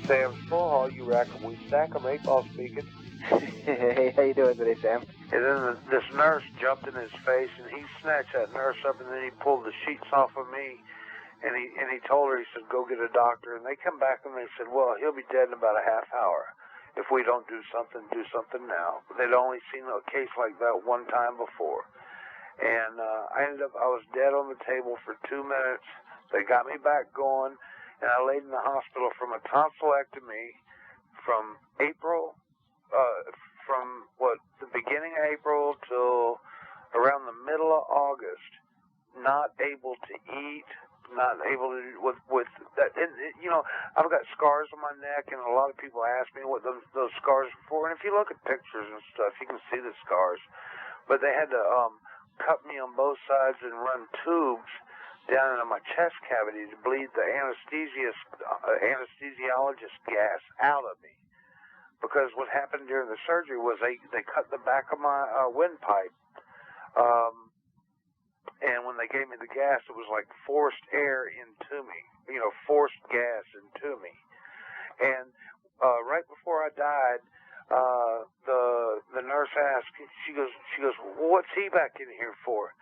Sam's Full Hall, you rack 'em, we stack 'em, 8-Ball speaking. Hey, how you doing today, Sam? And then this nurse jumped in his face, and he snatched that nurse up, and then he pulled the sheets off of me, and he told her, he said, go get a doctor. And they come back and they said, well, he'll be dead in about a half hour if we don't do something now. But they'd only seen a case like that one time before. And I was dead on the table for 2 minutes. They got me back going, and I laid in the hospital from a tonsillectomy from the beginning of April till around the middle of August, not able to eat, not able to, with that, and, you know, I've got scars on my neck, and a lot of people ask me what those scars are for, and if you look at pictures and stuff, you can see the scars, but they had to cut me on both sides and run tubes down into my chest cavity to bleed the anesthesiologist gas out of me. Because what happened during the surgery was they cut the back of my windpipe. And when they gave me the gas, it was like forced air into me, you know, forced gas into me. And right before I died, the nurse asked, she goes, well, what's he back in here for?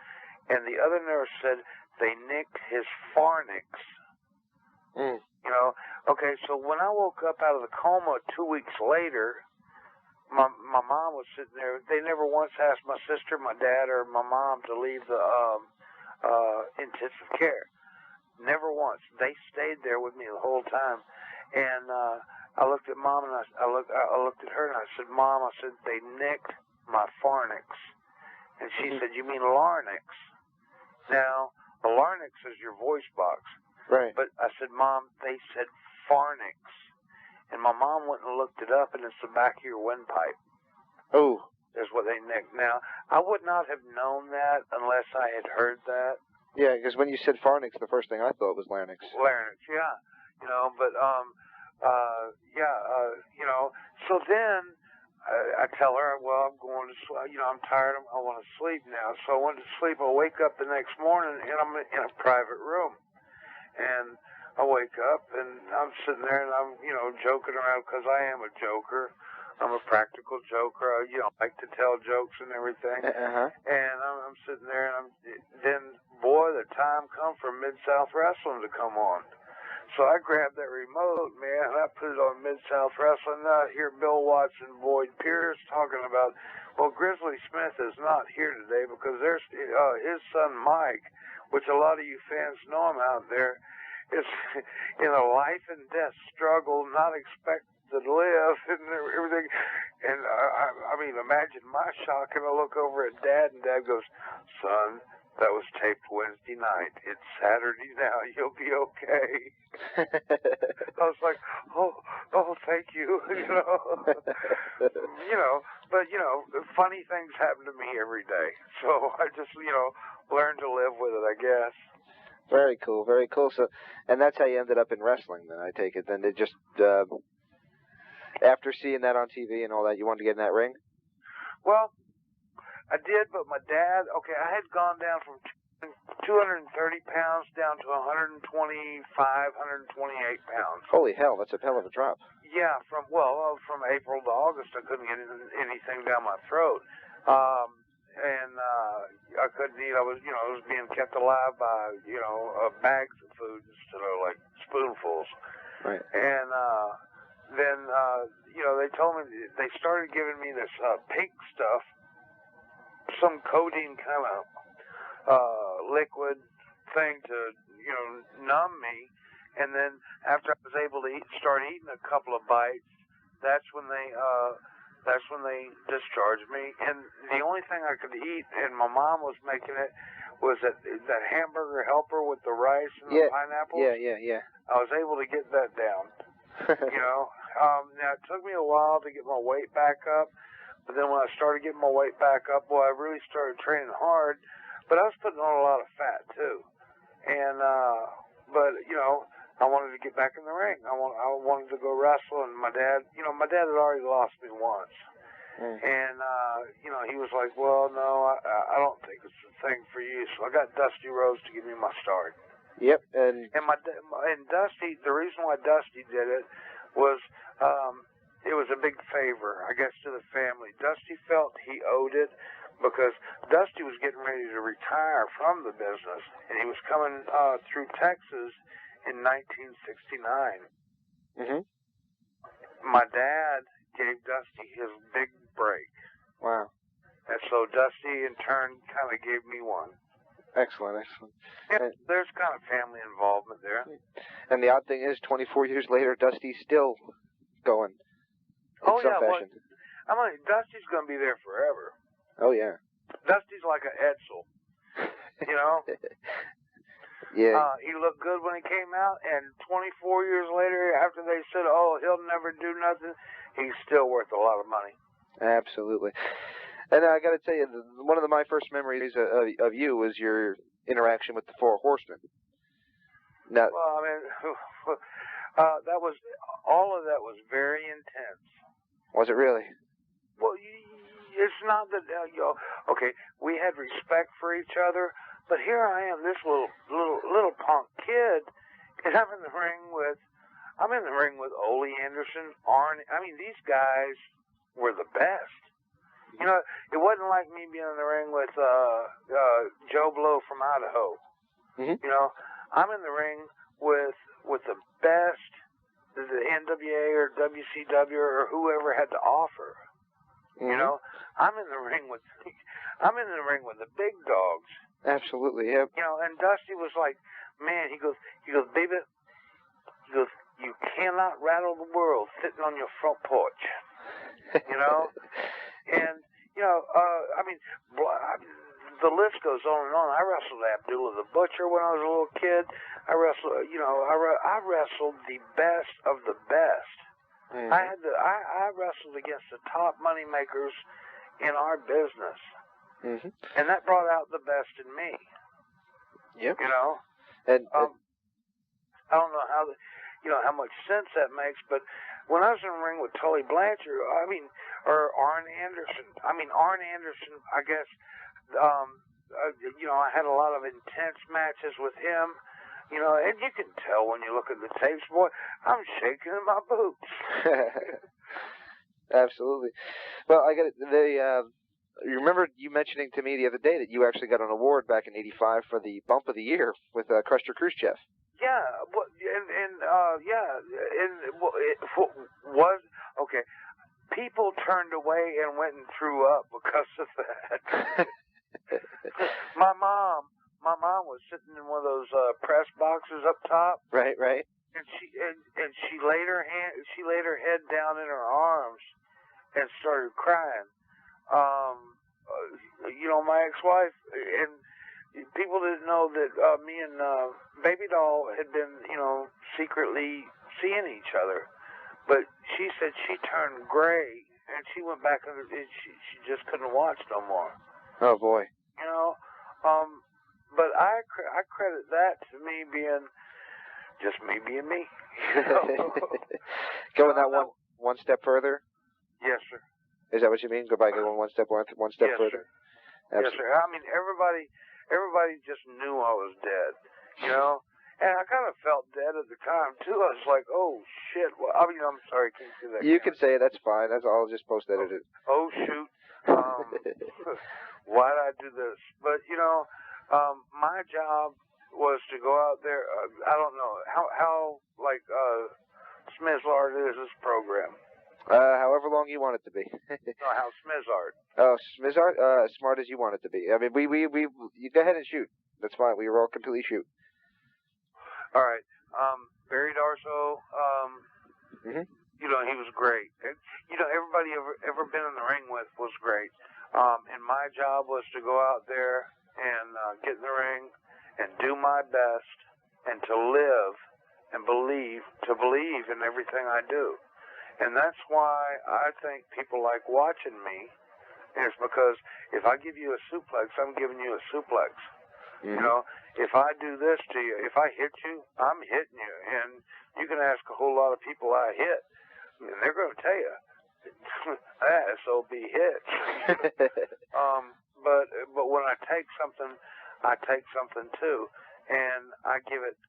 And the other nurse said, they nicked his pharynx. Mm. You know, okay, so when I woke up out of the coma 2 weeks later, my mom was sitting there. They never once asked my sister, my dad, or my mom to leave the intensive care. Never once. They stayed there with me the whole time. And I looked at Mom, and I looked at her, and I said, Mom, I said, they nicked my pharynx. And she said, you mean larynx? Now, the larynx is your voice box. Right. But I said, Mom, they said pharynx. And my mom went and looked it up, and it's the back of your windpipe. Oh. Is what they nicked. Now, I would not have known that unless I had heard that. Yeah, because when you said pharynx, the first thing I thought was larynx. Larynx, yeah. You know, but, you know, so then I tell her, well, I'm going to sleep. You know, I'm tired. I want to sleep now. So I went to sleep. I wake up the next morning, and I'm in a private room. And I wake up, and I'm sitting there, and I'm, you know, joking around because I am a joker. I'm a practical joker. I, you know, like to tell jokes and everything. Uh-huh. And I'm sitting there, and then, boy, the time come for Mid-South Wrestling to come on. So I grabbed that remote, man, and I put it on Mid-South Wrestling. Now I hear Bill Watts and Boyd Pierce talking about, well, Grizzly Smith is not here today because there's his son Mike, which a lot of you fans know him out there, is in a life and death struggle, not expected to live and everything. And I mean, imagine my shock, and I look over at Dad, and Dad goes, son, that was taped Wednesday night. It's Saturday now. You'll be okay. I was like, oh, thank you. You know, but you know, funny things happen to me every day. So I just, you know, learn to live with it, I guess. Very cool, very cool. So, and that's how you ended up in wrestling, then, I take it. Then they just, after seeing that on TV and all that, you wanted to get in that ring? Well, I did, but my dad, okay, I had gone down from 230 pounds down to 128 pounds. Holy hell, that's a hell of a drop. Yeah, from April to August, I couldn't get anything down my throat. And I couldn't eat. I was being kept alive by, bags of food instead of like spoonfuls. Right. And then, they told me, they started giving me this pink stuff, some codeine kind of liquid thing to, numb me. And then after I was able to start eating a couple of bites, that's when they discharged me. And the only thing I could eat, and my mom was making it, was that hamburger helper with the rice and the pineapples. Yeah. I was able to get that down. Now it took me a while to get my weight back up, but then when I started getting my weight back up, I really started training hard. But I was putting on a lot of fat too, and I wanted to get back in the ring. I wanted to go wrestle, and my dad had already lost me once. And, he was like, well, no, I don't think it's the thing for you. So I got Dusty Rhodes to give me my start. Yep. And Dusty, the reason why Dusty did it was favor, I guess, to the family. Dusty felt he owed it because Dusty was getting ready to retire from the business, and he was coming through Texas in 1969. Mm-hmm. My dad gave Dusty his big break. Wow. And so Dusty, in turn, kind of gave me one. Excellent, excellent. Yeah, there's kind of family involvement there. And the odd thing is, 24 years later, Dusty's still going in some fashion. Well, I mean, Dusty's going to be there forever. Oh, yeah. Dusty's like an Edsel, you know? Yeah. He looked good when he came out, and 24 years later, after they said, oh, he'll never do nothing, he's still worth a lot of money. Absolutely. And I got to tell you, one of my first memories of you was your interaction with the Four Horsemen. Now, well, I mean, all of that was very intense. Was it really? Well, it's not that okay, we had respect for each other, but here I am, this little punk kid, and I'm in the ring with Ole Anderson, Arn. I mean, these guys were the best. You know, it wasn't like me being in the ring with Joe Blow from Idaho. Mm-hmm. You know, I'm in the ring with the best the NWA or WCW or whoever had to offer. Mm-hmm. You know, I'm in the ring with the big dogs. Absolutely, yeah. You know, and Dusty was like, man, he goes, baby, you cannot rattle the world sitting on your front porch. You know. And, you know, I mean, the list goes on and on. I wrestled Abdullah the Butcher when I was a little kid. I wrestled the best of the best. Mm-hmm. I wrestled against the top money makers in our business. Mm-hmm. And that brought out the best in me. Yep. You know? And I don't know how much sense that makes, but when I was in the ring with Tully Blanchard, or Arn Anderson, I guess, I had a lot of intense matches with him, you know, and you can tell when you look at the tapes, boy, I'm shaking in my boots. Absolutely. Well, I got it. You remember you mentioning to me the other day that you actually got an award back in '85 for the Bump of the Year with Crusher Khrushchev. Yeah, well, was okay. People turned away and went and threw up because of that. My mom was sitting in one of those press boxes up top. Right. And she laid her head down in her arms and started crying. My ex-wife, and people didn't know that me and Baby Doll had been, secretly seeing each other. But she said she turned gray, and she went back, and she just couldn't watch no more. Oh, boy. You know, but I credit that to me being just me being me. You know? Going that one step further? Yes, sir. Is that what you mean? Go by going one step further? Sir. Yes, sir. I mean, everybody just knew I was dead, you know? And I kind of felt dead at the time, too. I was like, oh, shit. Well, I mean, I'm sorry. Can you see that? You can say it. That's fine. That's all. I'll just post-edit it. Oh, shoot. Why did I do this? But, my job was to go out there. I don't know. How Smizlard is this program? However long you want it to be. No, how Smizard. Oh, Smizard? As smart as you want it to be. I mean, you go ahead and shoot. That's fine. We were all completely shoot. All right. Barry Darso, he was great. And, everybody ever been in the ring with was great. And my job was to go out there and get in the ring and do my best and to live and believe in everything I do. And that's why I think people like watching me, is because if I give you a suplex, I'm giving you a suplex. Mm-hmm. You know, if I do this to you, if I hit you, I'm hitting you. And you can ask a whole lot of people I hit, and they're going to tell you, that SOB hits. But when I take something too, and I give it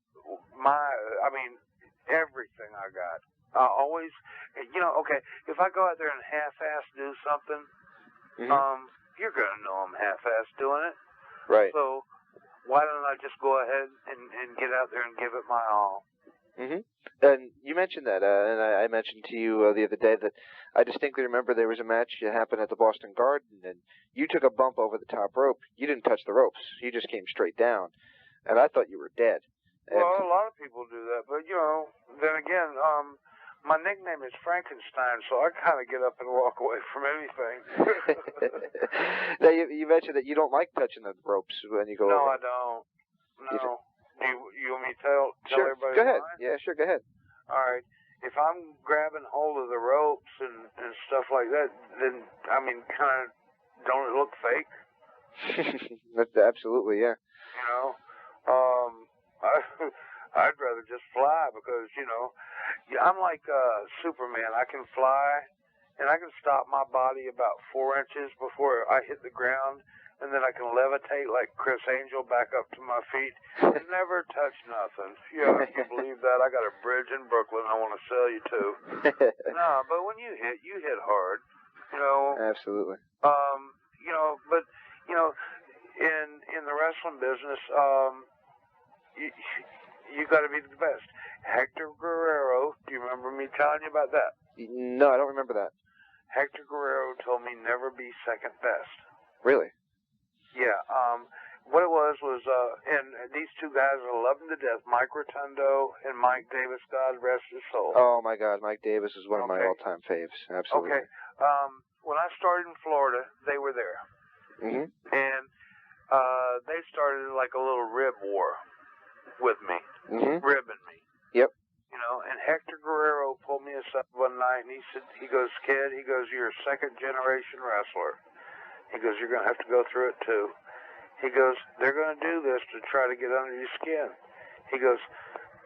everything I got. I always, okay, if I go out there and half-ass do something, you're going to know I'm half-ass doing it. Right. So why don't I just go ahead and get out there and give it my all? And you mentioned that, and I mentioned to you the other day that I distinctly remember there was a match that happened at the Boston Garden, and you took a bump over the top rope. You didn't touch the ropes. You just came straight down, and I thought you were dead. And well, a lot of people do that, but, then again, my nickname is Frankenstein, so I kind of get up and walk away from anything. Now, you mentioned that you don't like touching the ropes when you go over. No, I don't. No. Do you want me to tell sure. everybody? Go ahead. Mine? Yeah, sure, go ahead. All right. If I'm grabbing hold of the ropes and stuff like that, then, kind of, don't it look fake? Absolutely, yeah. I'd rather just fly because, I'm like Superman. I can fly, and I can stop my body about 4 inches before I hit the ground, and then I can levitate like Chris Angel back up to my feet and never touch nothing. If you believe that, I got a bridge in Brooklyn I want to sell you to. No, but when you hit hard, Absolutely. But, in the wrestling business, you got to be the best. Hector Guerrero, do you remember me telling you about that? No, I don't remember that. Hector Guerrero told me never be second best. Really? Yeah. What it was, and these two guys I love them to death, Mike Rotundo and Mike Davis, God rest his soul. Oh, my God. Mike Davis is one of my all-time faves. Absolutely. Okay. When I started in Florida, they were there. And they started like a little rib war with me, ribbing me. Yep. And Hector Guerrero pulled me aside one night, and he goes, kid, you're a second-generation wrestler. He goes, you're going to have to go through it, too. He goes, they're going to do this to try to get under your skin. He goes,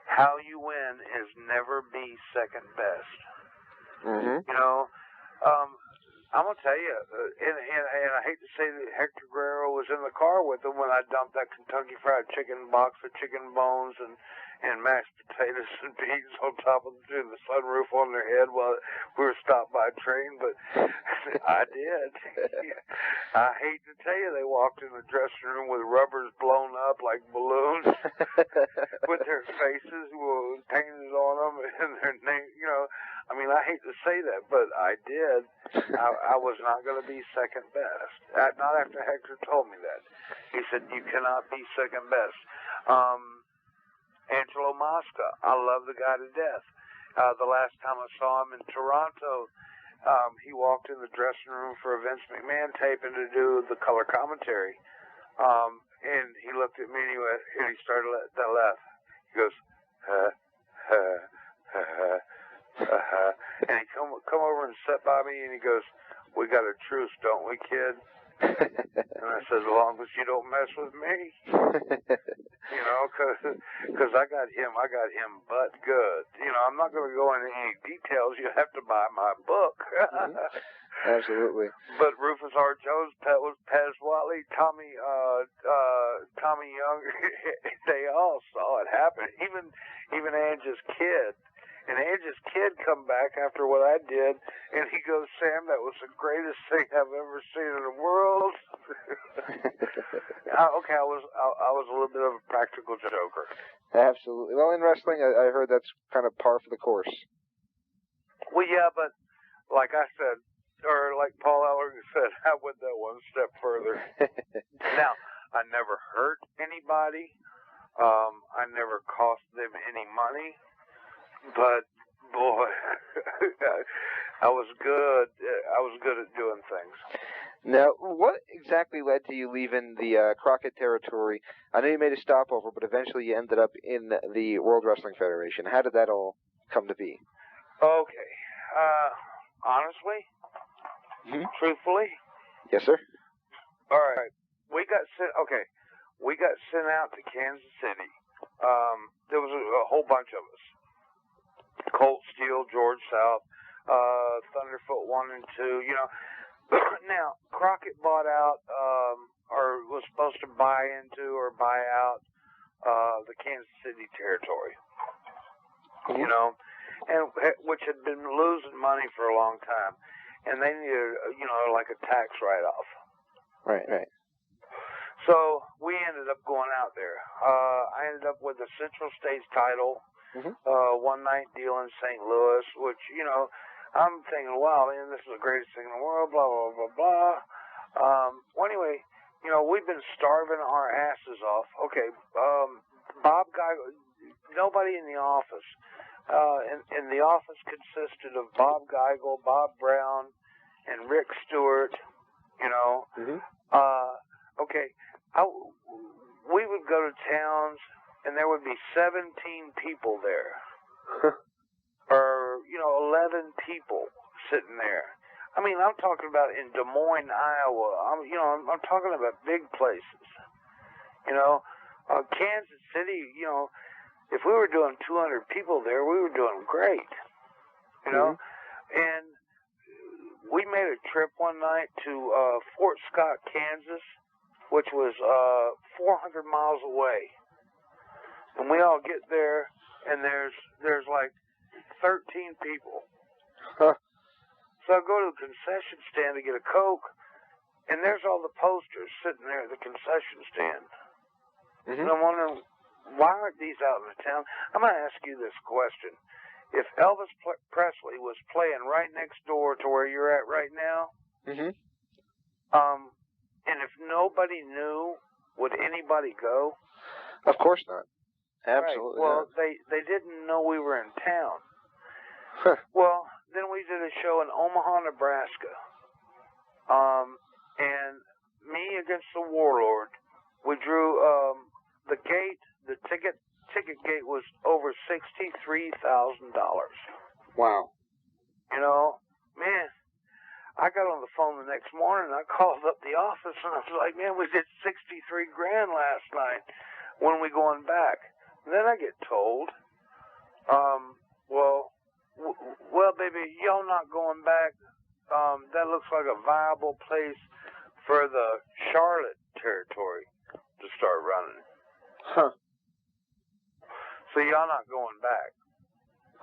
how you win is never be second best. I'm going to tell you, and I hate to say that Hector Guerrero was in the car with him when I dumped that Kentucky Fried Chicken box of chicken bones and mashed potatoes and beans on top of the sunroof on their head while we were stopped by a train, but I did. I hate to tell you, they walked in the dressing room with rubbers blown up like balloons with their faces painted on them and their name, I hate to say that, but I did. I was not going to be second best. Not after Hector told me that. He said, you cannot be second best. Angelo Mosca, I love the guy to death. The last time I saw him in Toronto, he walked in the dressing room for a Vince McMahon taping to do the color commentary. And he looked at me and he started that laugh. He goes, and he come over and sat by me and he goes, we got a truce, don't we, kid? And I said, as long as you don't mess with me. Because I got him butt good. I'm not going to go into any details. You have to buy my book. Absolutely. But Rufus R. Jones, Pez Watley, Tommy Young, they all saw it happen. Even Angie's kid. And Angie's kid come back after what I did, and he goes, Sam, that was the greatest thing I've ever seen in the world. Okay, I was a little bit of a practical joker. Absolutely. Well, in wrestling, I heard that's kind of par for the course. Well, yeah, but like I said, or like Paul Ellergy said, I went that one step further. Now, I never hurt anybody. I never cost them any money. But boy, I was good. I was good at doing things. Now, what exactly led to you leaving the Crockett territory? I know you made a stopover, but eventually you ended up in the World Wrestling Federation. How did that all come to be? Okay. Honestly, truthfully. Yes, sir. All right. We got sent out to Kansas City. There was a whole bunch of us. Colt Steele, George South, Thunderfoot 1 and 2, Now, Crockett bought out, or was supposed to buy into or buy out, the Kansas City territory. and which had been losing money for a long time, and they needed, like a tax write-off. Right. So we ended up going out there. I ended up with the Central States title, one-night deal in St. Louis, which, I'm thinking, wow, man, this is the greatest thing in the world, blah, blah, blah, blah. Well, anyway, we've been starving our asses off. Okay, Bob Guy, nobody in the office. And the office consisted of Bob Geigel, Bob Brown, and Rick Stewart, Okay, we would go to towns, and there would be 17 people there. Or, 11 people sitting there. I mean, I'm talking about in Des Moines, Iowa. I'm talking about big places. Kansas City, if we were doing 200 people there, we were doing great. And we made a trip one night to Fort Scott, Kansas, which was 400 miles away. And we all get there, and there's like 13 people. Huh. So I go to the concession stand to get a Coke, and there's all the posters sitting there at the concession stand. And I'm wondering, why aren't these out in the town? I'm going to ask you this question. If Elvis Presley was playing right next door to where you're at right now, and if nobody knew, would anybody go? Of course not. Absolutely right. Well, not. they didn't know we were in town. Well, then we did a show in Omaha, Nebraska. And me against the Warlord, we drew the ticket gate was over $63,000. Wow. Man, I got on the phone the next morning, and I called up the office, and I was like, man, we did $63,000 last night. When are we going back? And then I get told, well, baby, y'all not going back. That looks like a viable place for the Charlotte territory to start running. Huh. So y'all not going back.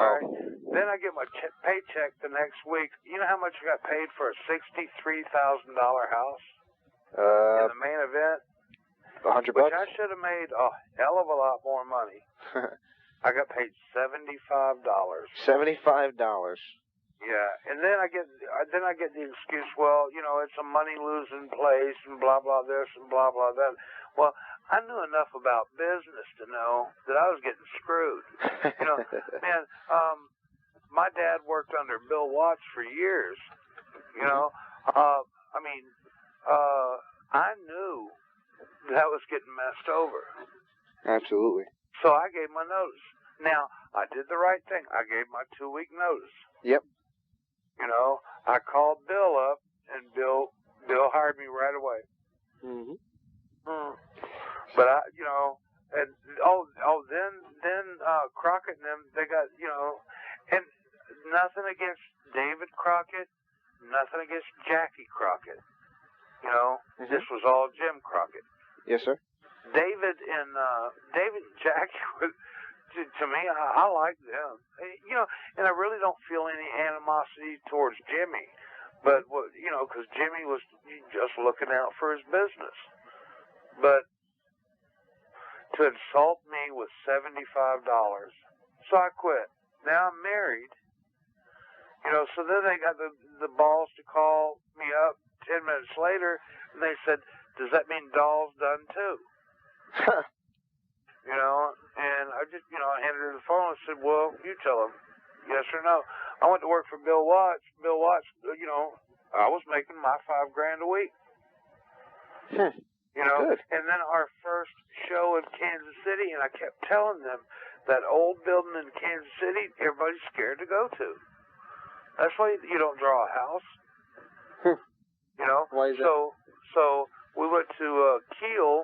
All right. Then I get my paycheck the next week. You know how much I got paid for a $63,000 house in the main event? $100. Which I should have made a hell of a lot more money. I got paid $75. $75. Yeah, and then I get the excuse, well, it's a money losing place and blah blah this and blah blah that. Well, I knew enough about business to know that I was getting screwed. Man, my dad worked under Bill Watts for years. I knew that I was getting messed over. Absolutely. So I gave my notice. Now, I did the right thing. I gave my 2-week notice. Yep. I called Bill up, and Bill hired me right away. But then Crockett and them, they got, and nothing against David Crockett, nothing against Jackie Crockett. This was all Jim Crockett. Yes, sir. David and Jackie was, to me, I like them. And I really don't feel any animosity towards Jimmy. But, because Jimmy was just looking out for his business. But to insult me with $75, so I quit. Now I'm married. So then they got the balls to call me up 10 minutes later, and they said, does that mean Doll's done too? And I just, I handed her the phone and said, well, you tell him, yes or no. I went to work for Bill Watts. Bill Watts, I was making my $5,000 a week. Good. And then our first show in Kansas City, and I kept telling them that old building in Kansas City, everybody's scared to go to. That's why you don't draw a house. Why is that? So we went to Kiel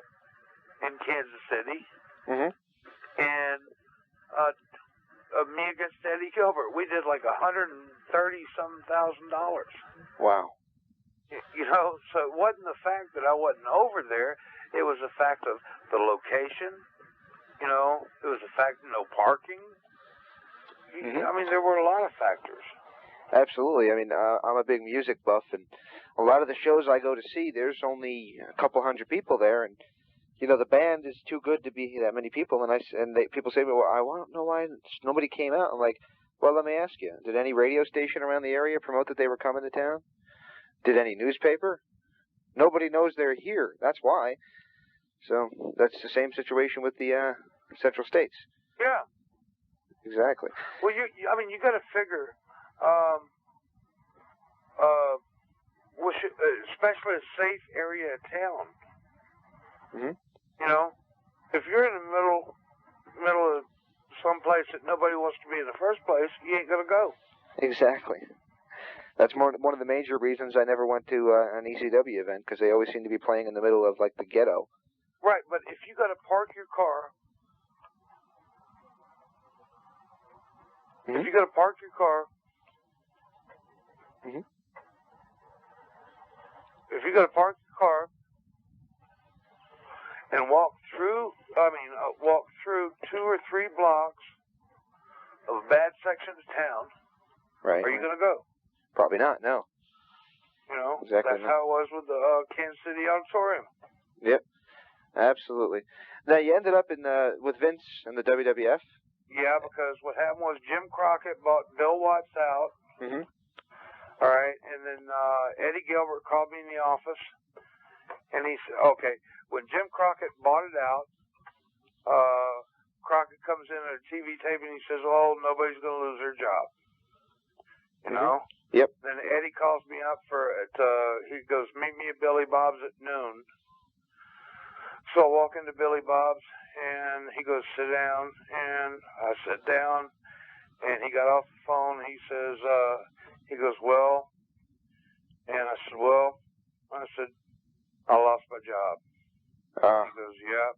in Kansas City, and me against Eddie Gilbert, we did like $130-some thousand. Wow. So it wasn't the fact that I wasn't over there. It was the fact of the location. It was the fact of no parking. I mean, there were a lot of factors. Absolutely. I mean, I'm a big music buff, and a lot of the shows I go to see, there's only a couple hundred people there, and you know the band is too good to be that many people. And people say, well, I don't know why nobody came out. I'm like, well, let me ask you: did any radio station around the area promote that they were coming to town? Did any newspaper? Nobody knows they're here. That's why. So that's the same situation with the Central States. Yeah. Exactly. Well, I mean, you got to figure, especially a safe area of town. Mm-hmm. You know, if you're in the middle of some place that nobody wants to be in the first place, you ain't gonna go. Exactly. That's one of the major reasons I never went to an ECW event, because they always seem to be playing in the middle of like the ghetto. Right, but if you got to park your car, mm-hmm. if you got to park your car, mm-hmm. if you got to park your car and walk through 2 or 3 blocks of a bad section of town, right? Are you going to go? Probably not. No. You know, exactly. That's how it was with the Kansas City Auditorium. Yep. Absolutely. Now, you ended up with Vince and the WWF? Yeah, because what happened was Jim Crockett bought Bill Watts out. Mm-hmm. All right, and then Eddie Gilbert called me in the office, and he said, okay, when Jim Crockett bought it out, Crockett comes in at a TV tape and he says, oh, nobody's going to lose their job. You know? Yep. Then Eddie calls me up he goes, meet me at Billy Bob's at noon. So I walk into Billy Bob's, and he goes, sit down, and I sit down, and he got off the phone, and he says, he goes, well, and I said, well, I said, I lost my job. He goes, yeah.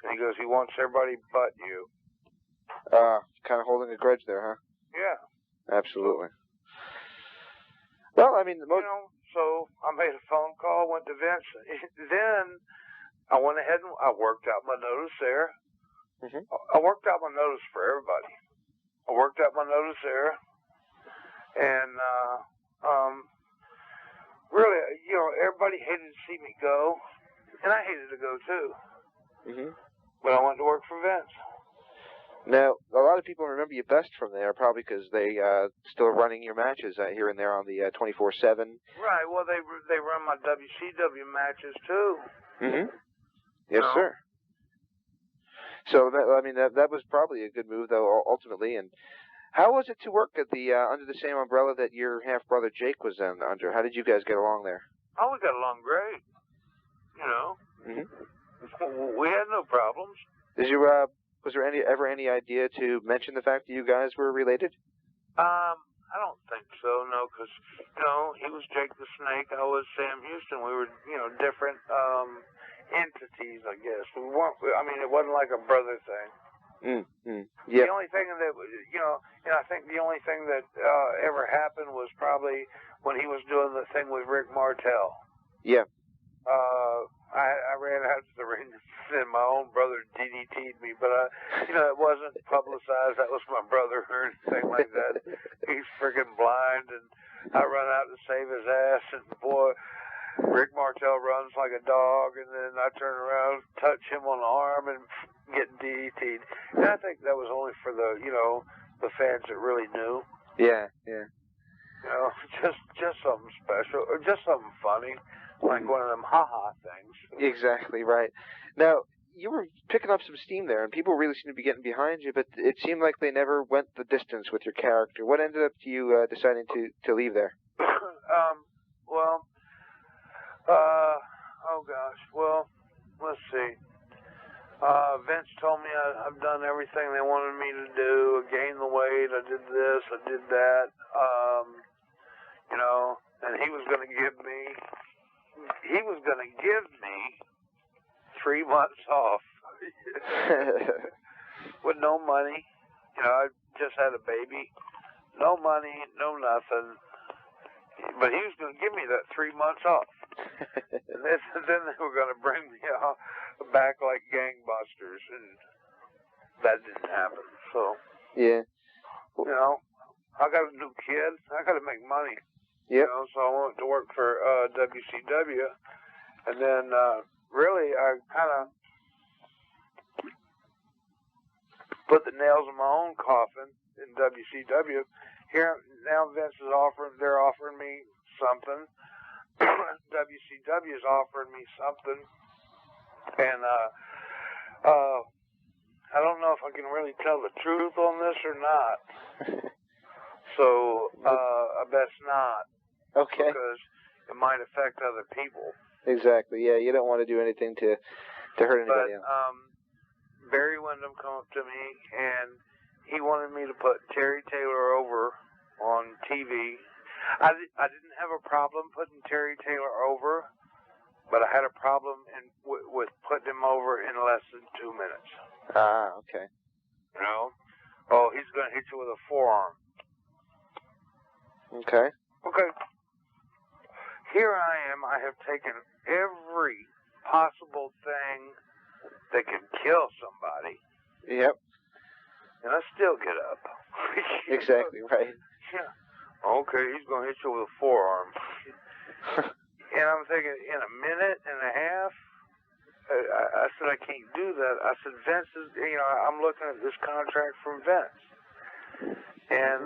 And he goes, he wants everybody but you. Kind of holding a grudge there, huh? Yeah. Absolutely. Well, I mean, so I made a phone call, went to Vince. Then I went ahead and I worked out my notice there. Mm-hmm. I worked out my notice for everybody. I worked out my notice there. And really, everybody hated to see me go. And I hated to go, too. Mm-hmm. But I went to work for Vince. Now, a lot of people remember you best from there, probably because they still are running your matches here and there on the 24/7. Right. Well, they run my WCW matches too. Mm-hmm. Yes, sir. So that was probably a good move, though, ultimately. And how was it to work at the under the same umbrella that your half brother Jake was under? How did you guys get along there? Oh, we got along great. Mm-hmm. We had no problems. Did you? Was there ever any idea to mention the fact that you guys were related? I don't think so, no, because, he was Jake the Snake, I was Sam Houston. We were, different entities, I guess. We weren't, it wasn't like a brother thing. Mm-hmm. Yeah. The only thing that, and I think the only thing that ever happened was probably when he was doing the thing with Rick Martel. Yeah. I ran out to the ring and my own brother DDT'd me, but it wasn't publicized. That was my brother or anything like that. He's freaking blind, and I run out to save his ass, and boy, Rick Martel runs like a dog, and then I turn around, touch him on the arm, and get DDT'd. And I think that was only for the fans that really knew. Yeah. Just something special, or just something funny. Like one of them ha-ha things. Exactly, right. Now, you were picking up some steam there, and people really seemed to be getting behind you, but it seemed like they never went the distance with your character. What ended up you deciding to leave there? Let's see. Vince told me I've done everything they wanted me to do. I gained the weight. I did this. I did that. And he was going to give me 3 months off with no money. I just had a baby, no money, no nothing. But he was going to give me that 3 months off. And then they were going to bring me back like gangbusters, and that didn't happen. So Yeah. You know, I got a new kid. I got to make money. Yep. You know, so I went to work for WCW, and then really I kind of put the nails in my own coffin in WCW. Here now, Vince is they're offering me something. WCW is offering me something, and I don't know if I can really tell the truth on this or not. So I best not. Okay. Because it might affect other people. Exactly. Yeah, you don't want to do anything to hurt anybody else. Barry Windham come up to me, and he wanted me to put Terry Taylor over on TV. I didn't have a problem putting Terry Taylor over, but I had a problem with putting him over in less than 2 minutes. Ah, okay. You know? Oh, he's going to hit you with a forearm. Okay. Okay. Here I am. I have taken every possible thing that can kill somebody. Yep. And I still get up. Exactly, right. Yeah. Okay, he's going to hit you with a forearm. And I'm thinking, in a minute and a half? I said, I can't do that. I said, Vince is, I'm looking at this contract from Vince. And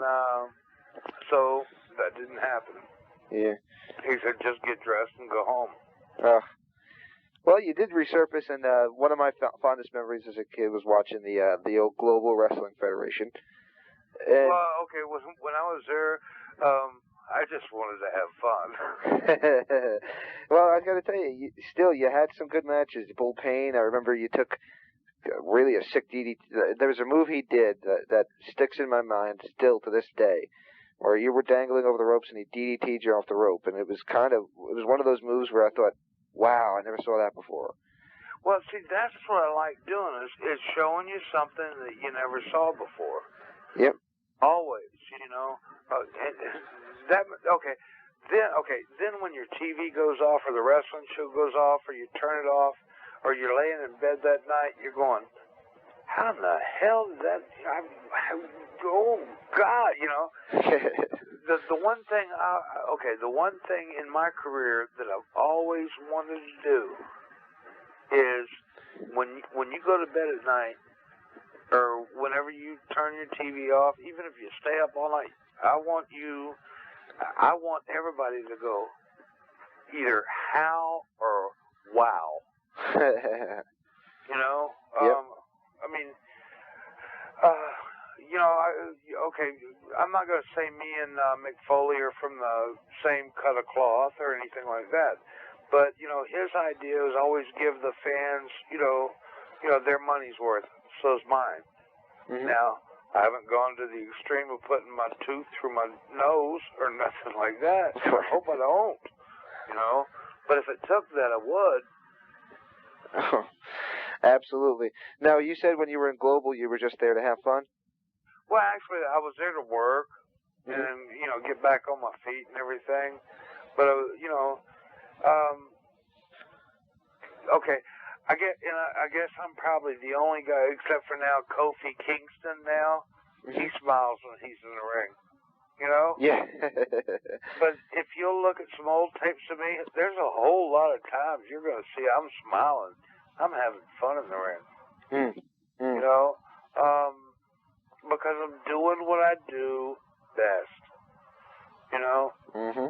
so that didn't happen. Yeah. He said, just get dressed and go home. Well, you did resurface, and one of my fondest memories as a kid was watching the old Global Wrestling Federation. And well, okay, when I was there, I just wanted to have fun. Well, I got to tell you, you had some good matches. Bull Payne, I remember you took really a sick DDT. There was a move he did that sticks in my mind still to this day, where you were dangling over the ropes and he DDT'd you off the rope, and it was one of those moves where I thought, wow, I never saw that before. Well, see, that's what I like doing is showing you something that you never saw before. Yep. Always, Then when your TV goes off or the wrestling show goes off or you turn it off or you're laying in bed that night, you're going, how in the hell did that? Oh God, The one thing the one thing in my career that I've always wanted to do is when you go to bed at night or whenever you turn your TV off, even if you stay up all night, I want everybody to go either how or wow. Yep. I mean, I'm not going to say me and Mick Foley are from the same cut of cloth or anything like that, but his idea is always give the fans, their money's worth. So's mine. Mm-hmm. Now, I haven't gone to the extreme of putting my tooth through my nose or nothing like that. I hope I don't, But if it took that, I would. Oh, absolutely. Now, you said when you were in Global, you were just there to have fun? Well, actually, I was there to work mm-hmm. and, get back on my feet and everything. But, okay. I guess I'm probably the only guy, except for now Kofi Kingston now. Mm-hmm. He smiles when he's in the ring. Yeah. But if you'll look at some old tapes of me, there's a whole lot of times you're going to see I'm smiling. I'm having fun in the ring. Mm. Because I'm doing what I do best. Mm-hmm.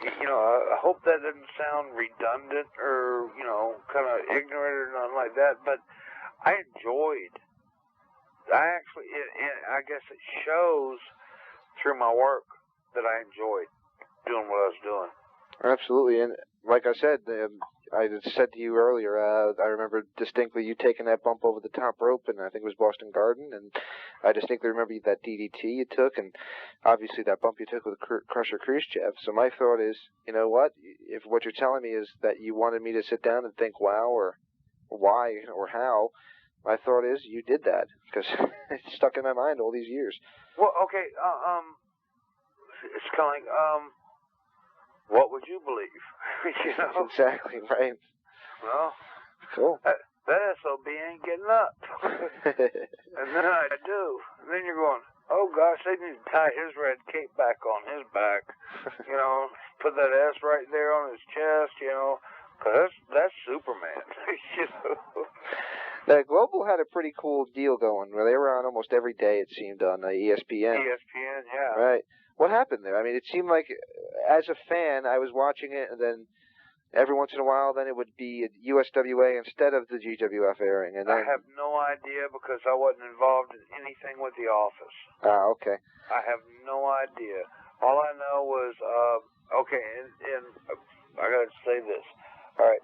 I hope that doesn't sound redundant or, kind of ignorant or nothing like that, but I guess it shows through my work that I enjoyed doing what I was doing. Absolutely, and like I said, I said to you earlier, I remember distinctly you taking that bump over the top rope, and I think it was Boston Garden, and I distinctly remember that DDT you took, and obviously that bump you took with Crusher Khrushchev. So my thought is, you know what, if what you're telling me is that you wanted me to sit down and think wow or why or how, my thought is you did that, because it's stuck in my mind all these years. Well, okay, it's kind of like, what would you believe? Exactly, right. Well, cool. that SOB ain't getting up. And then I do. And then you're going, oh gosh, they need to tie his red cape back on his back. You know, put that S right there on his chest, you know, because that's Superman. You know? Now, Global had a pretty cool deal going where they were on almost every day, it seemed, on ESPN. ESPN, yeah. Right. What happened there? I mean, it seemed like, as a fan, I was watching it, and then every once in a while, then it would be USWA instead of the GWF airing. And then... I have no idea because I wasn't involved in anything with the office. Ah, okay. I have no idea. All I know was, okay, and I got to say this. All right.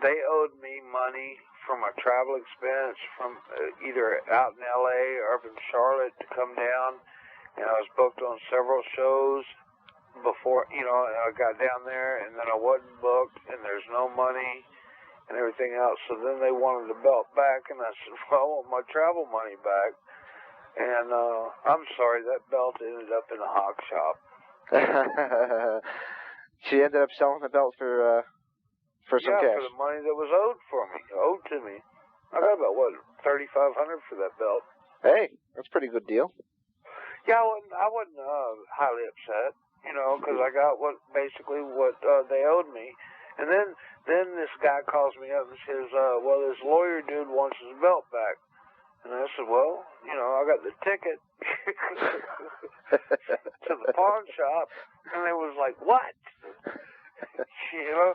They owed me money for my travel expense from either out in L.A. or up in Charlotte to come down. And I was booked on several shows before, you know, I got down there, and then I wasn't booked, and there's no money and everything else. So then they wanted the belt back, and I said, well, I want my travel money back. And I'm sorry, that belt ended up in a hawk shop. She ended up selling the belt for some cash. Yeah, for the money that was owed to me. I got about, what, $3,500 for that belt. Hey, that's a pretty good deal. Yeah, I wasn't highly upset, you know, because I got basically what they owed me. And then this guy calls me up and says, well, this lawyer dude wants his belt back. And I said, well, you know, I got the ticket to the pawn shop. And they was like, what? You know?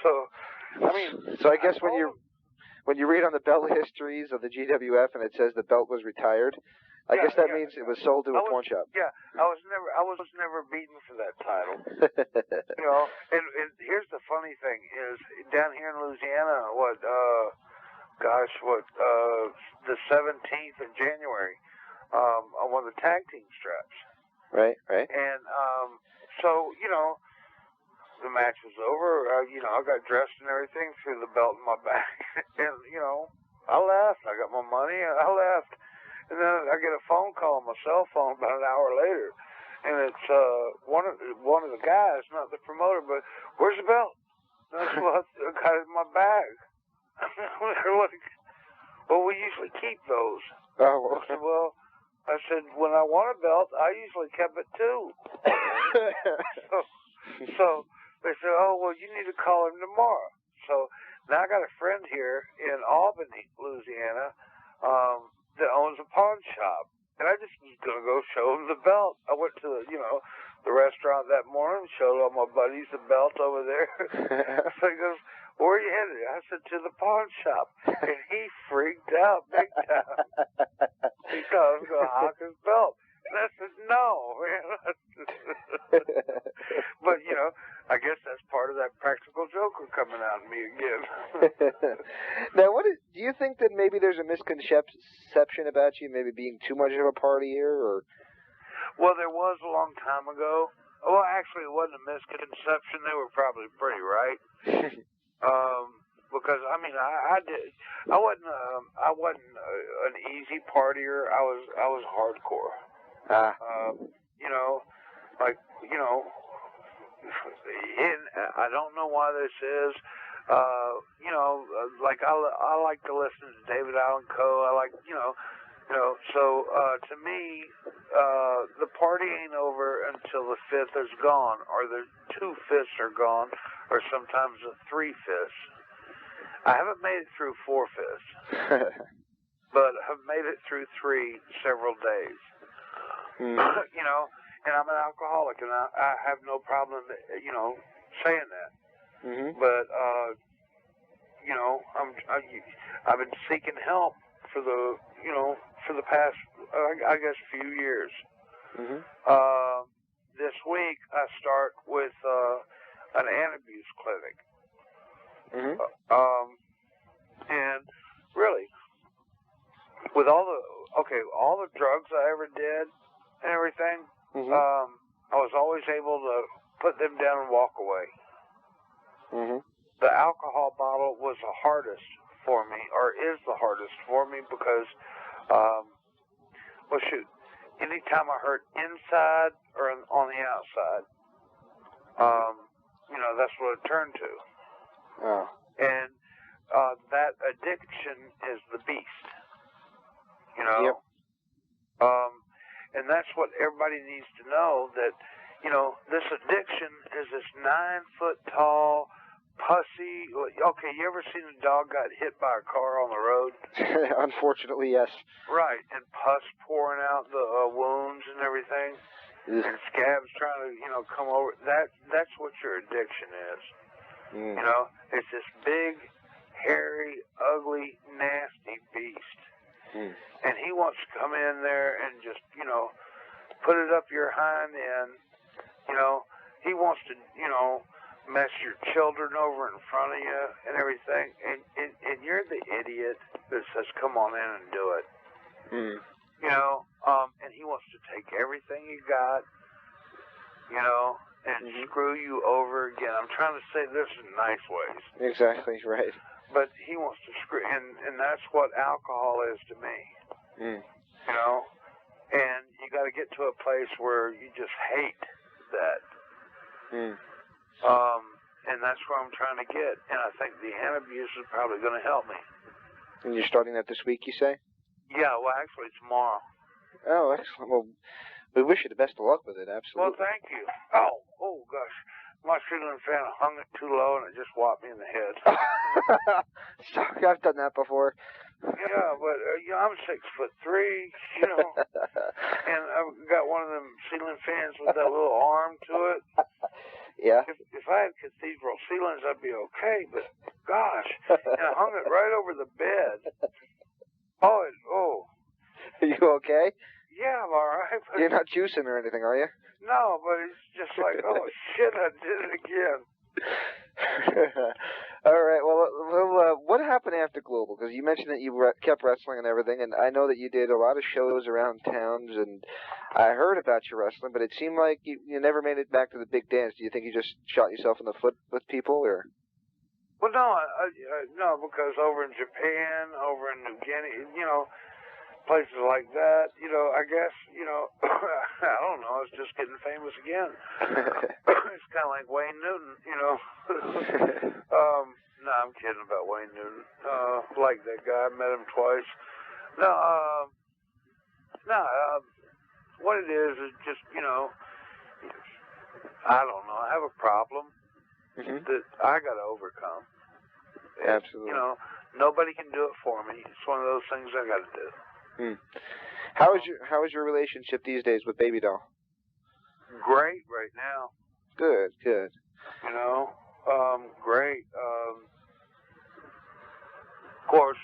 So, I mean... So I guess when you read on the belt histories of the GWF and it says the belt was retired, I guess that means it was sold to a pawn shop. Yeah, I was never beaten for that title. You know, and here's the funny thing is, down here in Louisiana, the 17th of January, I won the tag team straps. Right. And so, you know, the match was over. You know, I got dressed and everything, threw the belt in my back, and you know, I left. I got my money, and I left. And then I get a phone call on my cell phone about an hour later, and it's one of the guys, not the promoter, but where's the belt? And I said, well, I got it in my bag. They're like, well, we usually keep those. Oh. I said, when I want a belt, I usually kept it too. So they said, oh, well, you need to call him tomorrow. So now I got a friend here in Albany, Louisiana, that owns a pawn shop. And I just was going to go show him the belt. I went to, the restaurant that morning, showed all my buddies the belt over there. So he goes, where are you headed? I said, to the pawn shop. And he freaked out big time. He thought I was going to hawk his belt. And I said, no, man. But, I guess that's part of that practical joker coming out of me again. Now, do you think that maybe there's a misconception about you, maybe being too much of a partier, or? Well, there was a long time ago. Well, actually, it wasn't a misconception. They were probably pretty right. Because I wasn't an easy partier. I was hardcore. And I don't know why this is. Like I like to listen to David Allen Coe. I like, So to me, the party ain't over until the fifth is gone, or the 2/5 are gone, or sometimes the 3/5. I haven't made it through 4/5, but have made it through 3 several days. And I'm an alcoholic, and I have no problem, saying that. Mm-hmm. But I've been seeking help for the past, I guess, few years. Mm-hmm. This week I start with an anti-abuse clinic. Mm-hmm. And really, with all the drugs I ever did and everything, mm-hmm. I was always able to put them down and walk away. Mm-hmm. The alcohol bottle was the hardest for me, or is the hardest for me, because, anytime I hurt inside or on the outside, that's what it turned to. Oh. And that addiction is the beast. You know? Yep. And that's what everybody needs to know, that, you know, this addiction is this 9-foot-tall, pussy. Okay, you ever seen a dog got hit by a car on the road? Unfortunately, yes. Right, and pus pouring out the wounds and everything, and scabs trying to, you know, come over. That's what your addiction is. You know, it's this big, hairy, ugly, nasty beast. And he wants to come in there and just, you know, put it up your hind end. You know, he wants to, you know, mess your children over in front of you and everything. And you're the idiot that says, come on in and do it. You know, and he wants to take everything you got, you know, and screw you over again. I'm trying to say this in nice ways. Exactly, right. But he wants to screw, and that's what alcohol is to me. You know, and you got to get to a place where you just hate that. And that's where I'm trying to get. And I think the antabuse is probably going to help me. And you're starting that this week, you say? Yeah, well, actually, tomorrow. Oh, excellent. Well, we wish you the best of luck with it, absolutely. Well, thank you. Oh, gosh. My ceiling fan hung it too low, and it just whopped me in the head. Sorry, I've done that before. Yeah, but I'm 6'3", you know, and I've got one of them ceiling fans with that little arm to it. Yeah. If I had cathedral ceilings, I'd be okay, but gosh, and I hung it right over the bed. Oh. Are you okay? Yeah, I'm all right. But You're not juicing or anything, are you? no, but it's just like, oh shit, I did it again. All right. Well, what happened after Global? Because you mentioned that you kept wrestling and everything, and I know that you did a lot of shows around towns, and I heard about your wrestling, but it seemed like you never made it back to the big dance. Do you think you just shot yourself in the foot with people, or? Well, no, no, because over in Japan, over in New Guinea, you know, places like that, you know, I guess, you know, I don't know, it's just getting famous again. It's kind of like Wayne Newton, you know. No, I'm kidding about Wayne Newton. Like that guy, I met him twice. What it is just, you know, I don't know, I have a problem that I got to overcome. Absolutely. You know, nobody can do it for me. It's one of those things I got to do. How is your relationship these days with Baby Doll? Great right now. Good. You know, great. Of course,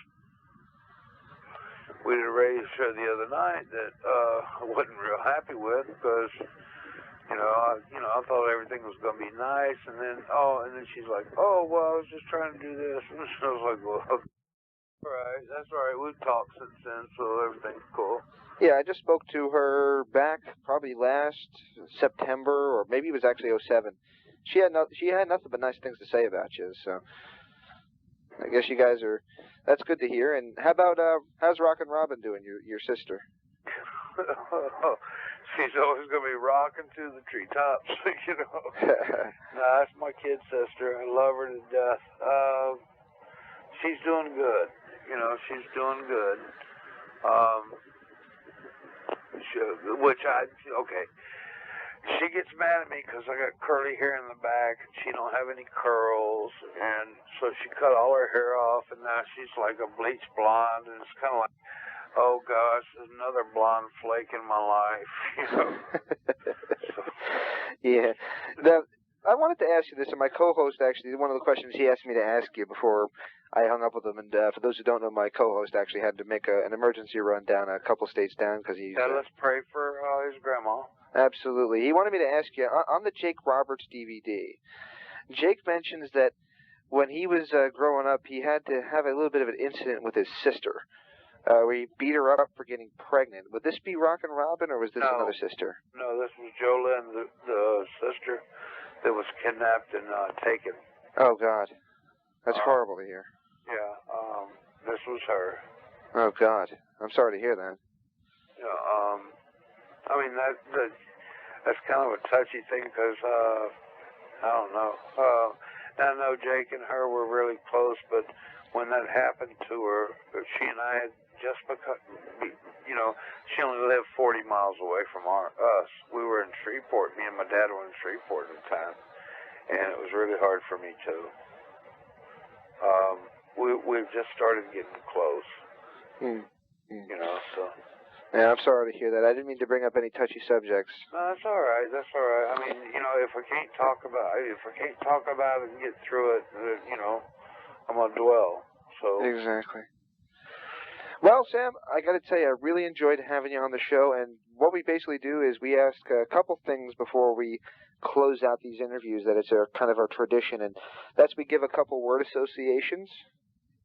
we did a radio show the other night that I wasn't real happy with because, you know, I thought everything was going to be nice, and then she's like, oh, well, I was just trying to do this, and I was like, well, okay. Right, that's right. We've talked since then, so everything's cool. Yeah, I just spoke to her back probably last September, or maybe it was actually 2007. She had nothing but nice things to say about you, so I guess you guys are. That's good to hear. And how about how's Rockin' Robin doing? Your sister? She's always gonna be rocking to the treetops, you know. Nah, that's my kid sister. I love her to death. She's doing good. You know, she's doing good. She gets mad at me because I got curly hair in the back and she don't have any curls, and so she cut all her hair off, and now she's like a bleach blonde, and it's kind of like, oh gosh, there's another blonde flake in my life, you know. Yeah. Now, I wanted to ask you this, and my co-host actually, one of the questions he asked me to ask you before I hung up with him, and for those who don't know, my co-host actually had to make an emergency run down a couple states down because he's... Yeah, let's pray for his grandma. Absolutely. He wanted me to ask you, on the Jake Roberts DVD, Jake mentions that when he was growing up, he had to have a little bit of an incident with his sister, where he beat her up for getting pregnant. Would this be Rockin' Robin, or was this another sister? No, this was Jolynn, the sister that was kidnapped and taken. Oh, God. That's horrible to hear. Yeah, this was her. Oh, God. I'm sorry to hear that. Yeah, I mean, that's kind of a touchy thing because, I don't know. I know Jake and her were really close, but when that happened to her, she and I had just become, she only lived 40 miles away from us. We were in Shreveport. Me and my dad were in Shreveport at the time, and it was really hard for me too. We've just started getting close. So. Yeah, I'm sorry to hear that. I didn't mean to bring up any touchy subjects. No, that's all right. That's all right. I mean, if I can't talk about it and get through it, I'm gonna dwell. So. Exactly. Well, Sam, I got to tell you, I really enjoyed having you on the show. And what we basically do is we ask a couple things before we close out these interviews. That it's kind of our tradition, and that's we give a couple word associations.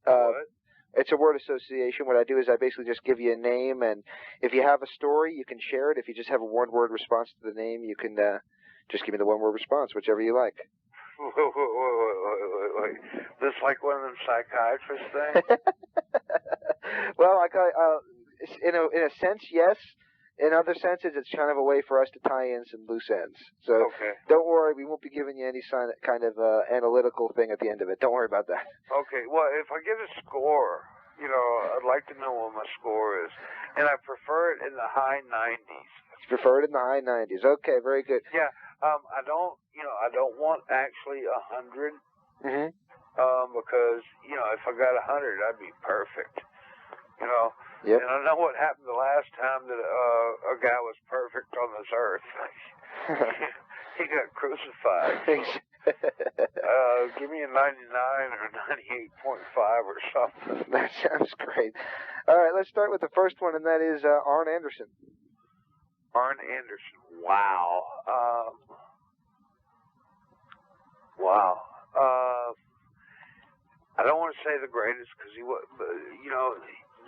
What? It's a word association. What I do is I basically just give you a name, and if you have a story, you can share it. If you just have a one-word response to the name, you can just give me the one-word response, whichever you like. Wait. This like one of them psychiatrist things? Well, in a sense, yes. In other senses, it's kind of a way for us to tie in some loose ends. So okay. Don't worry, we won't be giving you any kind of analytical thing at the end of it. Don't worry about that. Okay, well, if I get a score, I'd like to know what my score is. And I prefer it in the high 90s. You prefer it in the high 90s. Okay, very good. Yeah, I don't want actually 100. Mm-hmm. Because, if I got 100, I'd be perfect. Yep. And I know what happened the last time that a guy was perfect on this earth. He got crucified. So, give me a 99 or 98.5 or something. That sounds great. All right, let's start with the first one, and that is Arn Anderson. Arn Anderson. Wow. Wow. I don't want to say the greatest because he was,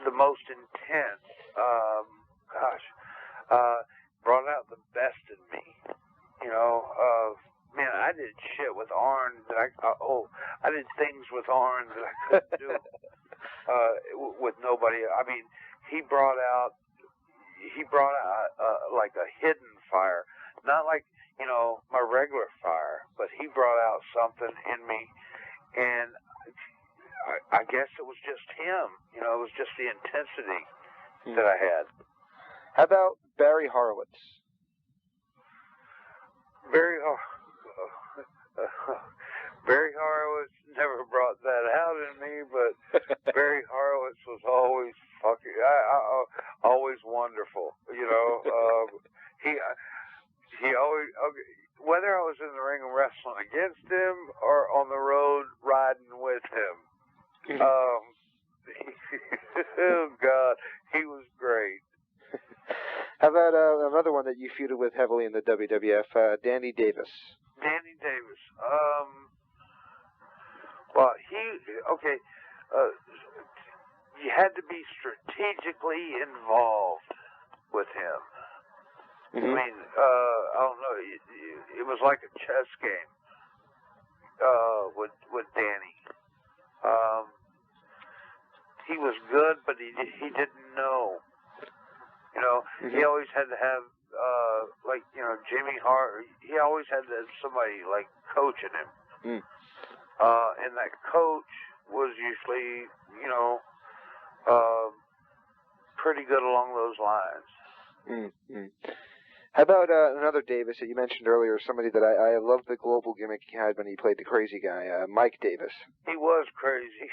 the most intense. Brought out the best in me. Man, I did shit with Arn that I did things with Arn that I couldn't do with nobody. I mean, he brought out like a hidden fire, not like my regular fire, but he brought out something in me, and I guess it was just him. It was just the intensity that I had. How about Barry Horowitz? Barry Horowitz never brought that out in me, but Barry Horowitz was always always wonderful. He always, whether I was in the ring and wrestling against him or on the road riding with him. Oh God, he was great. How about another one that you feuded with heavily in the WWF, Danny Davis? Danny Davis. You had to be strategically involved with him. Mm-hmm. I mean, I don't know. It was like a chess game with Danny. He was good, but he didn't know. Mm-hmm. He always had to have Jimmy Hart. He always had to have somebody like coaching him. And that coach was usually, pretty good along those lines. Mm-hmm. How about another Davis that you mentioned earlier, somebody that I loved the global gimmick he had when he played the crazy guy, Mike Davis. He was crazy.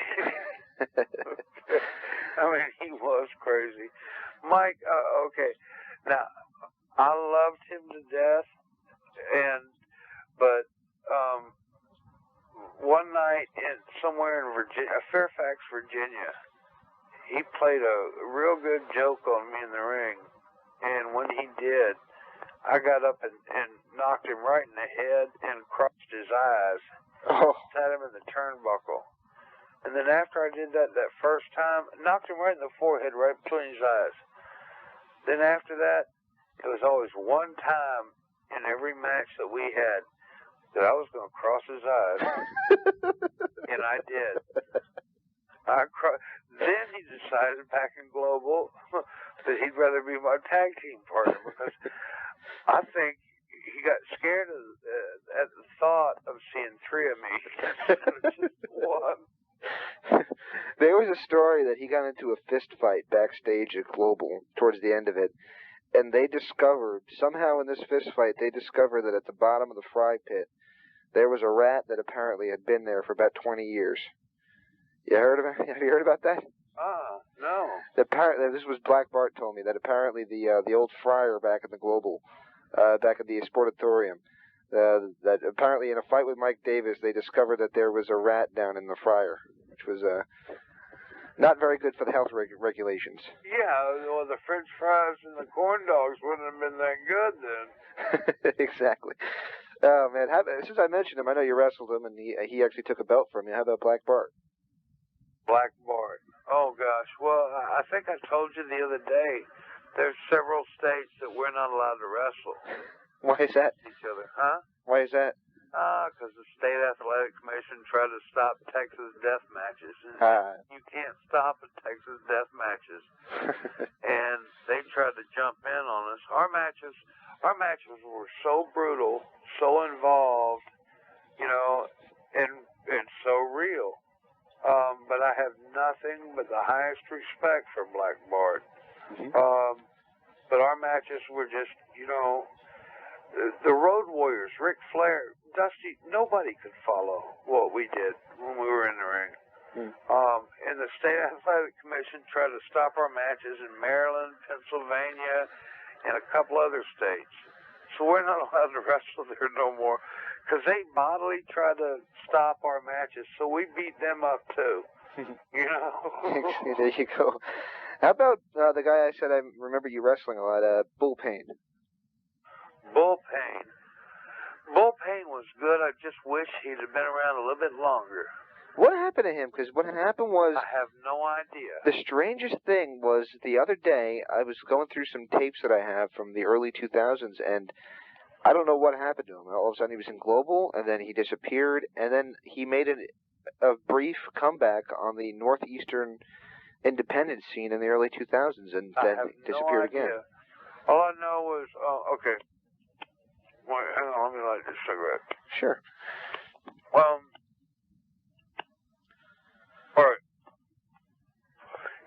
I mean, he was crazy. Mike, okay. Now, I loved him to death, but one night somewhere in Virginia, Fairfax, Virginia, he played a real good joke on me in the ring, and when he did, I got up and knocked him right in the head and crossed his eyes. Oh. Sat him in the turnbuckle. And then after I did that first time, knocked him right in the forehead, right between his eyes. Then after that, it was always one time in every match that we had that I was going to cross his eyes. And I did. Then he decided back in Global that he'd rather be my tag team partner because I think he got scared at the thought of seeing three of me instead of just one. a story that he got into a fist fight backstage at Global towards the end of it, and they discovered, somehow in this fist fight, they discovered that at the bottom of the fry pit, there was a rat that apparently had been there for about 20 years. Have you heard about that? No. This was Black Bart told me, that apparently the old fryer back at the Global, back at the Sportatorium, that apparently in a fight with Mike Davis, they discovered that there was a rat down in the fryer, which was not very good for the health regulations. Yeah, well, the French fries and the corn dogs wouldn't have been that good then. Exactly. Oh man, since I mentioned him, I know you wrestled him, and he actually took a belt from you. How about Black Bart? Black Bart. Oh gosh. Well, I think I told you the other day. There's several states that we're not allowed to wrestle. Why is that? Each other, huh? Why is that? Because the State Athletic Commission tried to stop Texas death matches. You can't stop at Texas death matches. And they tried to jump in on us. Our matches were so brutal, so involved, and so real. But I have nothing but the highest respect for Black Bart. Mm-hmm. But our matches were just, the Road Warriors, Ric Flair, Dusty, nobody could follow what we did when we were in the ring. And the State Athletic Commission tried to stop our matches in Maryland, Pennsylvania, and a couple other states. So we're not allowed to wrestle there no more because they bodily tried to stop our matches. So we beat them up too. There you go. How about the guy I said I remember you wrestling a lot, Bull Payne? Bull Payne. Bull Payne was good. I just wish he'd have been around a little bit longer. What happened to him? Because what happened was... I have no idea. The strangest thing was the other day, I was going through some tapes that I have from the early 2000s, and I don't know what happened to him. All of a sudden he was in Global, and then he disappeared, and then he made a brief comeback on the Northeastern independent scene in the early 2000s, and then disappeared again. All I know was... okay. Wait, hang on, let me light this cigarette. Sure. Alright.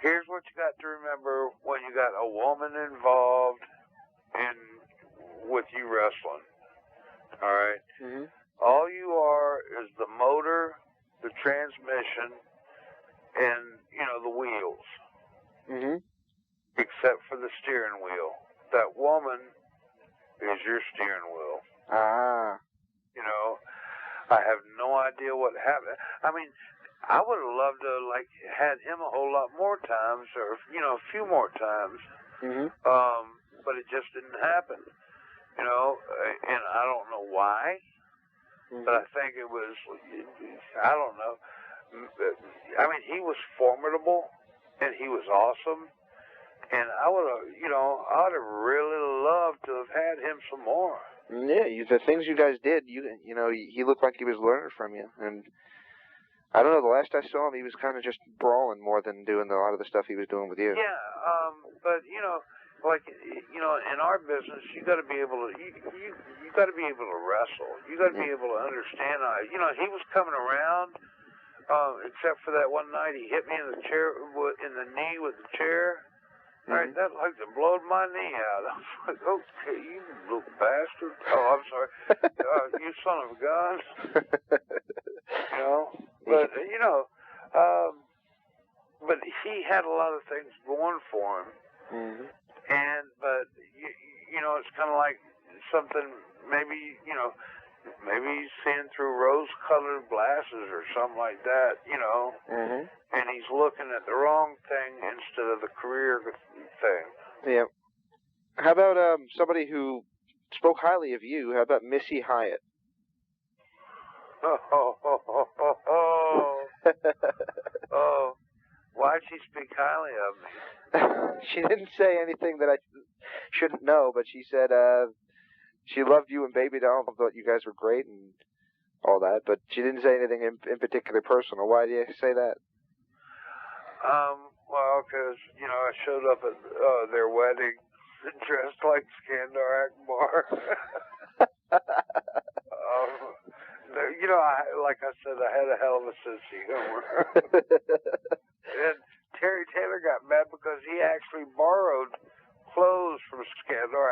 Here's what you got to remember when you got a woman involved with you wrestling. Alright? Mm-hmm. All you are is the motor, the transmission, and, the wheels. Mm-hmm. Except for the steering wheel. That woman is your steering wheel. I have no idea what happened. I mean, I would have loved to had him a whole lot more times, or a few more times. Mm-hmm. But it just didn't happen. And I don't know why. Mm-hmm. But I think it was. I don't know. I mean, he was formidable, and he was awesome. And I would have, I would have really loved to have had him some more. Yeah, the things you guys did, he looked like he was learning from you. And I don't know, the last I saw him, he was kind of just brawling more than doing a lot of the stuff he was doing with you. Yeah, but in our business, you got to be able to, you got to be able to wrestle. You got to be able to understand. He was coming around, except for that one night he hit me in the chair, in the knee with the chair. All right, that like to blowed my knee out. I was like, okay, you little bastard. Oh, I'm sorry. You son of a gun. But, but he had a lot of things going for him. Mm-hmm. But it's kind of like something, maybe he's seeing through rose-colored glasses or something like that, Mm-hmm. And he's looking at the wrong thing instead of the career thing. Yeah. How about somebody who spoke highly of you? How about Missy Hyatt? Oh. Why'd she speak highly of me? She didn't say anything that I shouldn't know, but she said she loved you and Baby Doll, thought you guys were great and all that, but she didn't say anything in particular personal. Why do you say that? Well, because, I showed up at their wedding dressed like Skandar Akbar. Like I said, I had a hell of a sense of humor. And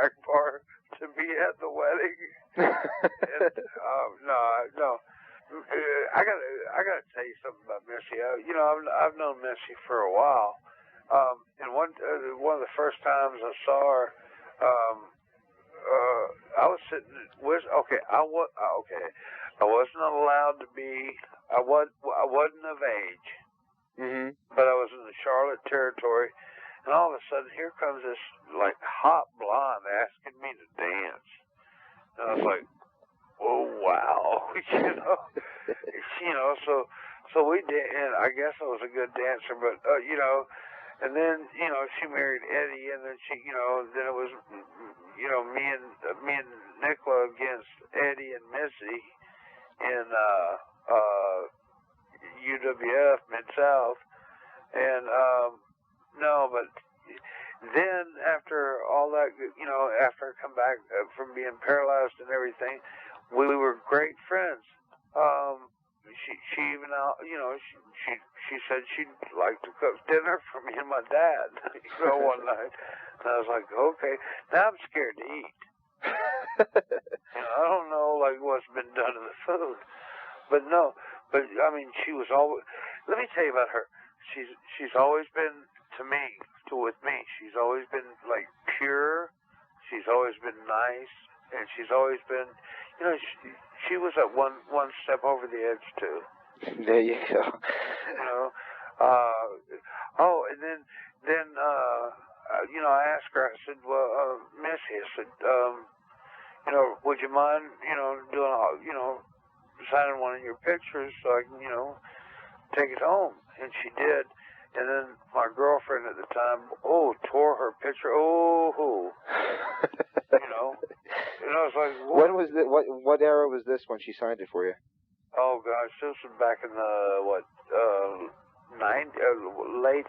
snack bar to be at the wedding. And, no. I gotta tell you something about Missy. I've known Missy for a while. And one of the first times I saw her, I was sitting with. I wasn't allowed to be. I wasn't of age. Mm-hmm. But I was in the Charlotte territory, and all of a sudden here comes this like hot blonde asking me to dance. And I was like, oh wow, so we did, and I guess I was a good dancer, but and then she married Eddie, and then then it was me and Nicola against Eddie and Missy in UWF Mid-South, and but then after all that, after I come back from being paralyzed and everything, we were great friends. She even she said she'd like to cook dinner for me and my dad, one night, and I was like, okay, now I'm scared to eat. I don't know like what's been done to the food, but no. But I mean, she was always. Let me tell you about her. She's always been with me. She's always been like pure. She's always been nice, and she's always been. She was at one step over the edge too. There you go. And then I asked her. I said, well, Missy, I said, would you mind, doing signing one of your pictures so I can, take it home. And she did. And then my girlfriend at the time, tore her picture. And I was like, what? When was what era was this when she signed it for you? Oh gosh, this was back in the late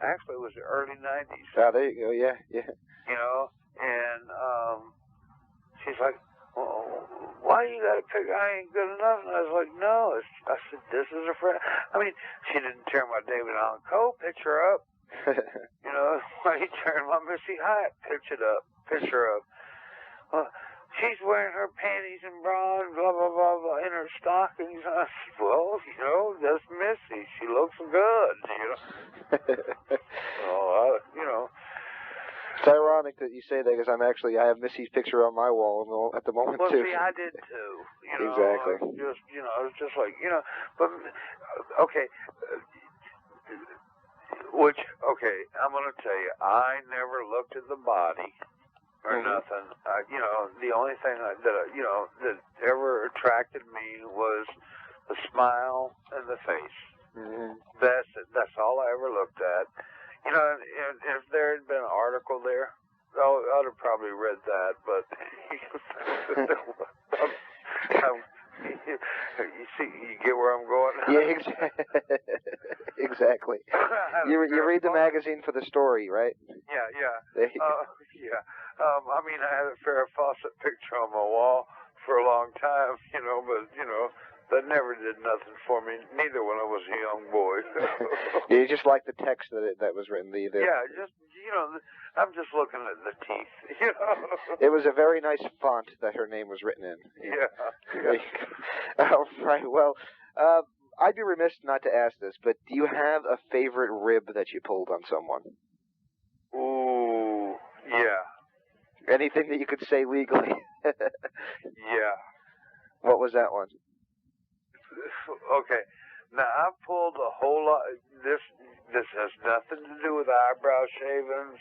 actually it was the early 90s. Oh, there you go. Yeah. And she's like, why you got to pick? I ain't good enough. And I was like, no. I said, this is a friend. I mean, she didn't tear my David Allen Coe picture up. Why you tearing my Missy Hyatt picture up? Well, she's wearing her panties and bra and blah, blah, blah, blah, in her stockings. And I said, well, that's Missy. She looks good, It's ironic that you say that because I have Missy's picture on my wall at the moment, well, too. See, I did, too. Exactly. It's just like, but, okay. I'm going to tell you, I never looked at the body or nothing. The only thing that ever attracted me was the smile and the face. Mm-hmm. That's all I ever looked at. And if there had been an article there, I'd have probably read that, but you get where I'm going? Yeah, exactly. You read the magazine for the story, right? Yeah. I had a Farrah Fawcett picture on my wall for a long time, but, that never did nothing for me, neither when I was a young boy. You just like the text that was written. Yeah, I'm just looking at the teeth, It was a very nice font that her name was written in. Yeah. All right, well, I'd be remiss not to ask this, but do you have a favorite rib that you pulled on someone? Ooh, yeah. Anything that you could say legally? Yeah. What was that one? Okay. Now, I pulled a whole lot. This has nothing to do with eyebrow shavings.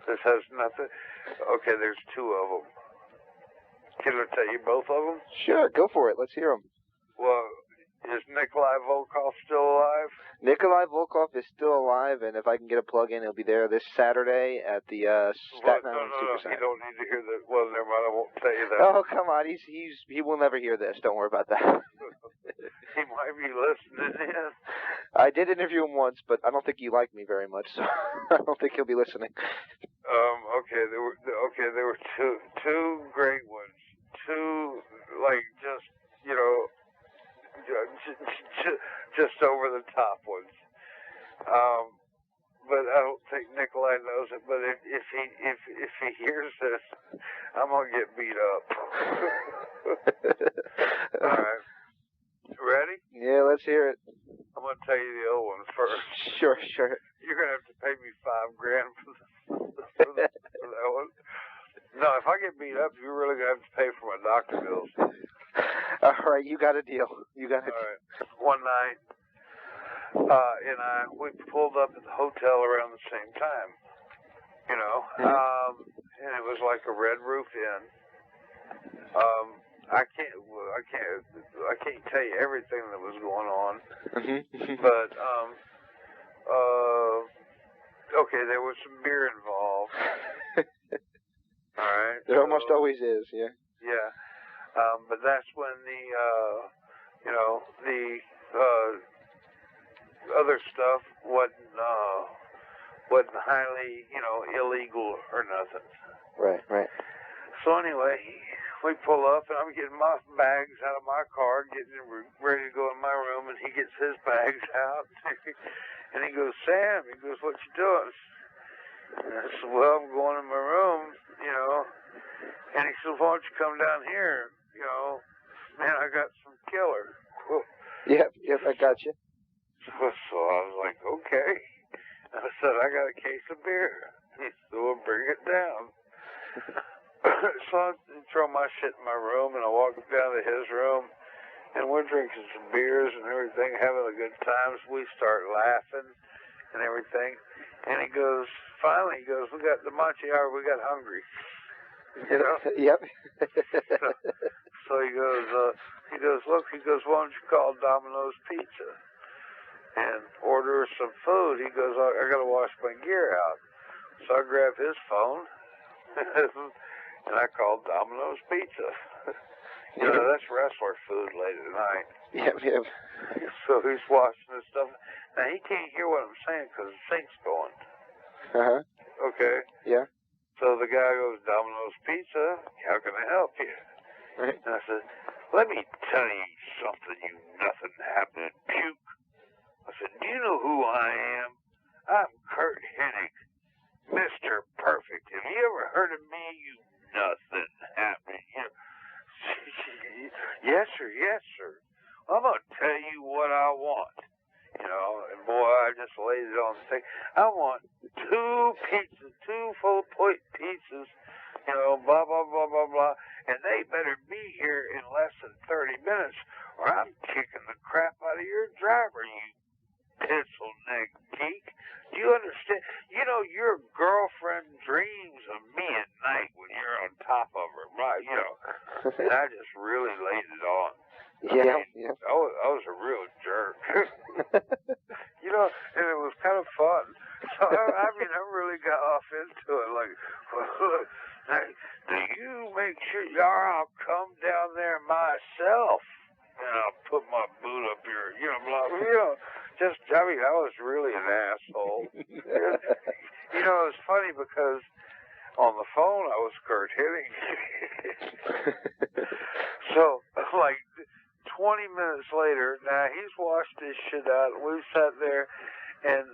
This has nothing. Okay, there's two of them. Can I tell you both of them? Sure, go for it. Let's hear them. Well, is Nikolai Volkov still alive? Nikolai Volkov is still alive, and if I can get a plug in, he'll be there this Saturday at the Staten Island Super Center. You don't need to hear that. Well, never mind. I won't tell you that. Oh, come on. He will never hear this. Don't worry about that. He might be listening in. I did interview him once, but I don't think he liked me very much, so I don't think he'll be listening. Okay, there were two great ones. Two, like, just just over the top ones. But I don't think Nikolai knows it. But if he hears this, up. All right. Ready? Yeah, let's hear it. I'm going to tell you the old one first. Sure. You're going to have to pay me $5,000 for that one. No, if I get beat up, you're really going to have to pay for my doctor bills. All right, you got a deal. All right. One night, we pulled up at the hotel around the same time, and it was like a Red Roof Inn. I can't tell you everything that was going on, but okay, there was some beer involved. All right. There almost always is, yeah. Yeah, but that's when the other stuff wasn't highly, illegal or nothing. Right. So anyway, we pull up, and I'm getting my bags out of my car, getting ready to go in my room, and he gets his bags out. And he goes, Sam, what you doing? And I said, well, I'm going in my room, And he said, why don't you come down here? Man, I got some killer. Yep, I got you. So I was like, okay. And I said, I got a case of beer. He said, well, bring it down. So I throw my shit in my room, and I walk down to his room, and we're drinking some beers and everything, having a good time. So we start laughing and everything. And finally he goes, we got the Monte hour, we got hungry. Yep. So he goes, look, why don't you call Domino's Pizza and order some food? He goes, I got to wash my gear out. So I grab his phone, and I called Domino's Pizza. That's wrestler food late at night. Yep. So he's washing his stuff. Now, he can't hear what I'm saying because the sink's going. Uh-huh. Okay. Yeah. So the guy goes, Domino's Pizza, how can I help you? Right. And I said, let me tell you something, you nothing happening puke. I said, do you know who I am? I'm Kurt Hennig, Mr. Perfect. Have you ever heard of me, you nothing happening? Yes, sir. I'm going to tell you what I want. And boy, I just laid it on the thing. I want 2 pizzas, 2 full plate pizzas, blah, blah, blah, blah, blah. And they better be here in less than 30 minutes, or I'm kicking the crap out of your driver, you pencil neck geek. Do you understand? Your girlfriend dreams of me at night when you're on top of her, right? And I just really laid it on. Yeah. I was a real jerk. And it was kind of fun. So, I really got off into it. Like, well, look, do you make sure, I'll come down there myself, and I'll put my boot up your, I was really an asshole. It was funny because on the phone I was Kurt Hennig. So, like, 20 minutes later, now he's washed his shit out, and we sat there, and,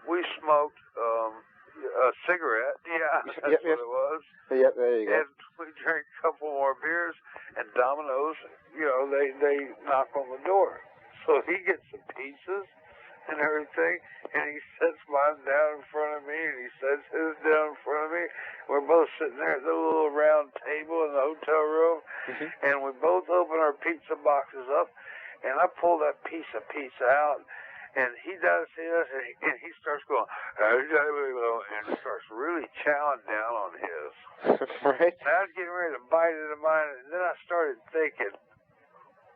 we smoked a cigarette. Yeah, that's what it was. Yep, there you go. And we drank a couple more beers, and Domino's, they knock on the door. So he gets some pizzas and everything, and he sets mine down in front of me, and he sets his down in front of me. We're both sitting there at the little round table in the hotel room, and we both open our pizza boxes up, and I pull that piece of pizza out, and he does his, and he starts going, and starts really chowing down on his. Right. And I was getting ready to bite into mine, and then I started thinking,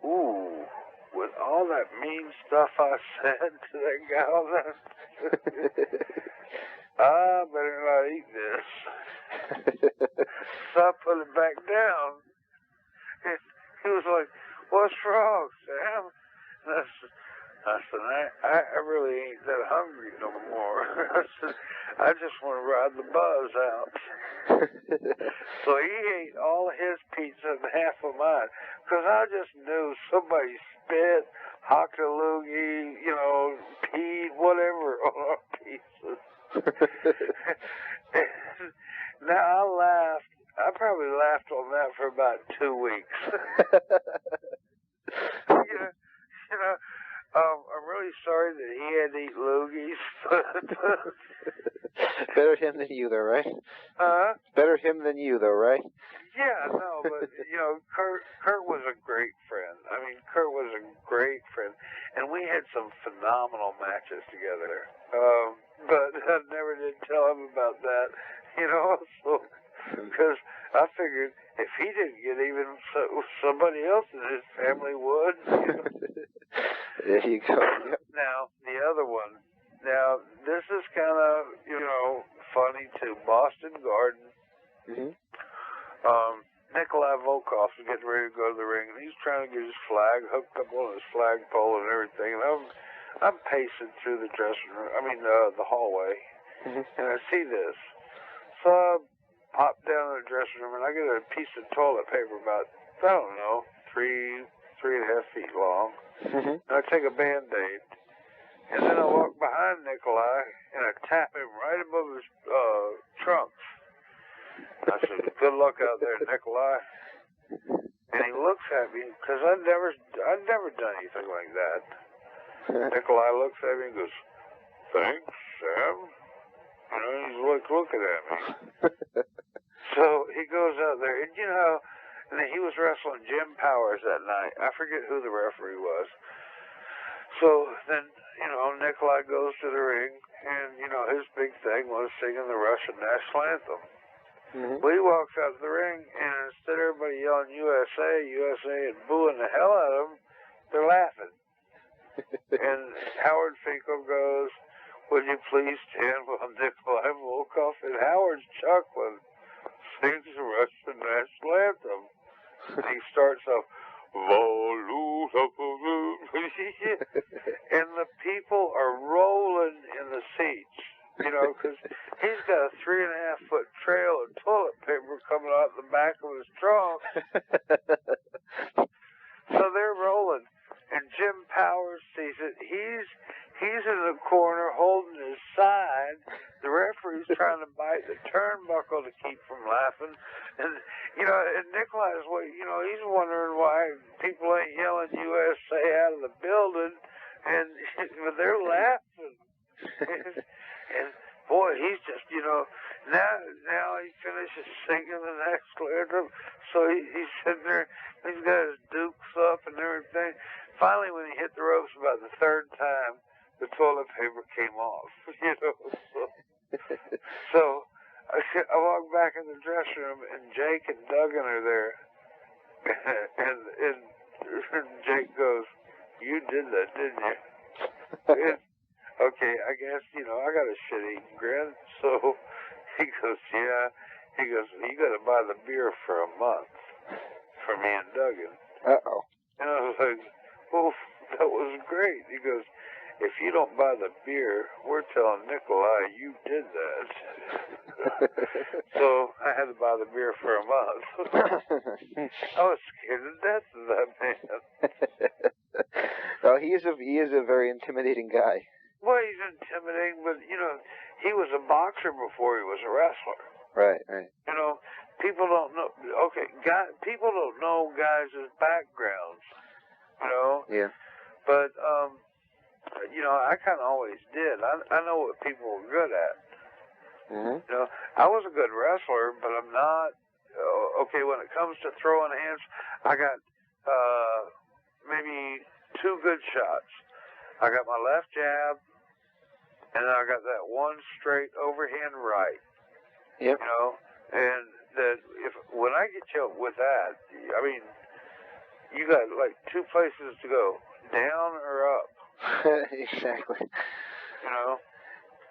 ooh, with all that mean stuff I said to that guy on that, I better not eat this. So I put it back down. And he was like, what's wrong, Sam? And I said, I really ain't that hungry no more. I said, I just want to ride the buzz out. So he ate all of his pizza and half of mine, because I just knew somebody spit, hocked a loogie, peed, whatever on our pizzas. Now I laughed I probably laughed on that for about 2 weeks. you know, I'm really sorry that he had to eat loogies, but better him than you, though, right? Better him than you, though, right? Yeah, no, but Kurt was a great friend. I mean, Kurt was a great friend, and we had some phenomenal matches together. But I never did tell him about that, so because I figured if he didn't get even, somebody else in his family would. There you go. Yep. Now, the other one. Now, this is kind of, funny too. Boston Garden. Mm-hmm. Nikolai Volkoff's getting ready to go to the ring, and he's trying to get his flag hooked up on his flagpole and everything. And I'm pacing through the dressing room. I mean, the hallway, and I see this. So I pop down in the dressing room, and I get a piece of toilet paper about, I don't know, 3.5 feet long. And I take a Band-Aid, and then I walk behind Nikolai, and I tap him right above his trunks. I said, "Good luck out there, Nikolai." And he looks at me, because I'd never done anything like that. Nikolai looks at me and goes, "Thanks, Sam." He's looking at me. So he goes out there, and and he was wrestling Jim Powers that night. I forget who the referee was. So then, Nikolai goes to the ring, and, his big thing was singing the Russian national anthem. Well, he walks out of the ring, and instead of everybody yelling USA, USA, and booing the hell out of him, they're laughing. And Howard Finkel goes, "Would you please stand while Nikolai Volkoff?" And Howard's chuckling, sings the Russian national anthem. And he starts off, and the people are rolling in the seats, because he's got a 3.5-foot trail of toilet paper coming out the back of his trunk. So they're rolling, and Jim Powers sees it. He's in the corner holding his side. The referee's trying to bite the turnbuckle to keep from laughing. And, and Nikolai's, he's wondering why people ain't yelling USA out of the building. But they're laughing. And boy, he's just, now he finishes singing the national anthem. So he's sitting there, he's got his dukes up and everything. Finally, when he hit the ropes about the third time, the toilet paper came off, So I walk back in the dressing room, and Jake and Duggan are there. and Jake goes, "You did that, didn't you?" Okay, I guess, I got a shit-eating grin. So he goes, "Yeah." He goes, "You got to buy the beer for a month for me and Duggan." Uh-oh. And I was like, "Well, that was great." He goes, "If you don't buy the beer, we're telling Nikolai you did that." So I had to buy the beer for a month. I was scared to death of that man. Well, he is a very intimidating guy. Well, he's intimidating, but, he was a boxer before he was a wrestler. Right. People don't know, people don't know guys' backgrounds, Yeah. But, I kind of always did. I know what people were good at. I was a good wrestler, but I'm not, when it comes to throwing hands, I got, maybe 2 good shots. I got my left jab, and then I got that one straight overhand right. Yep. And that when I get you with that, I mean, you got like 2 places to go, down or up. Exactly.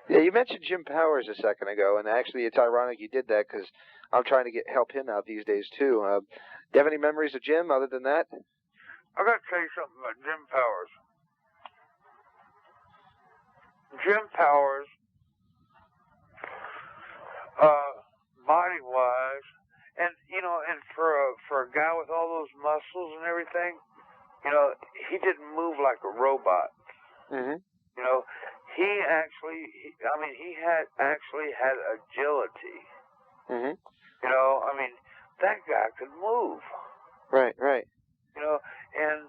Yeah, you mentioned Jim Powers a second ago, and actually it's ironic you did that because I'm trying to help him out these days too. Do you have any memories of Jim other than that? I got to tell you something about Jim Powers. Jim Powers, body-wise, and and for a guy with all those muscles and everything, he didn't move like a robot. He actually had agility. You know, I mean, that guy could move. Right, right. You know, and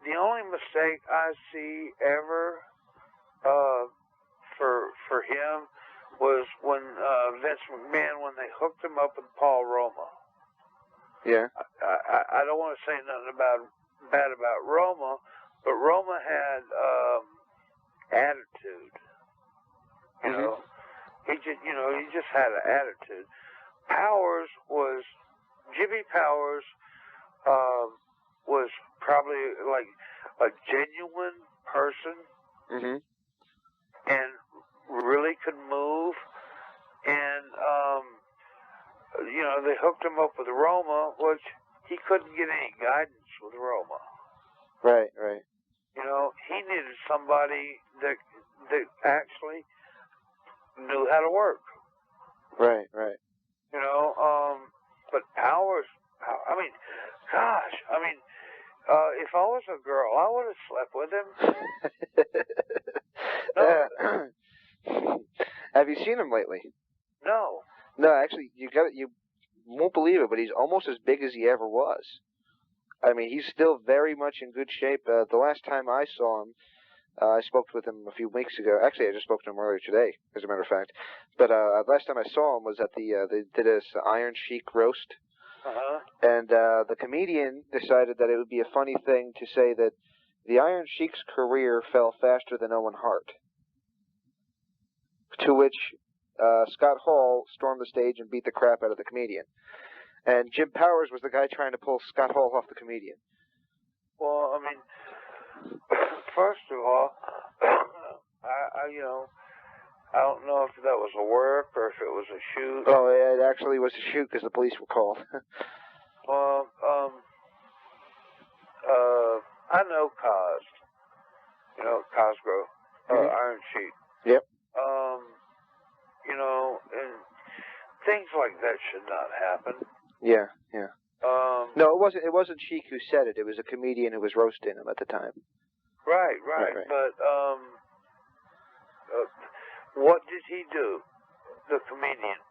the only mistake I see ever for him was when Vince McMahon, when they hooked him up with Paul Roma. Yeah. I don't want to say nothing bad about Roma, but Roma had attitude. You know, he just had an attitude. Jimmy Powers was probably like a genuine person, and really could move. And you know, they hooked him up with Roma, which he couldn't get any guidance with Roma. Right, right. You know, he needed somebody that actually knew how to work. Right, right. You know, but Powers, I mean, gosh, I mean, if I was a girl, I would have slept with him. No. Have you seen him lately? No. No, actually, you won't believe it, but he's almost as big as he ever was. I mean, he's still very much in good shape. The last time I saw him, I spoke with him a few weeks ago. Actually, I just spoke to him earlier today, as a matter of fact. But last time I saw him was at they did this Iron Sheik roast. And the comedian decided that it would be a funny thing to say that the Iron Sheik's career fell faster than Owen Hart. To which Scott Hall stormed the stage and beat the crap out of the comedian. And Jim Powers was the guy trying to pull Scott Hall off the comedian. Well, I mean, first of all, I don't know if that was a work or if it was a shoot. Oh, yeah, it actually was a shoot because the police were called. Well, I know Cos. You know, Cosgrove, Iron Sheik. Yep. You know, and things like that should not happen. Yeah, yeah. No, it wasn't Sheik who said it. It was a comedian who was roasting him at the time. Right. But what did he do? The comedian.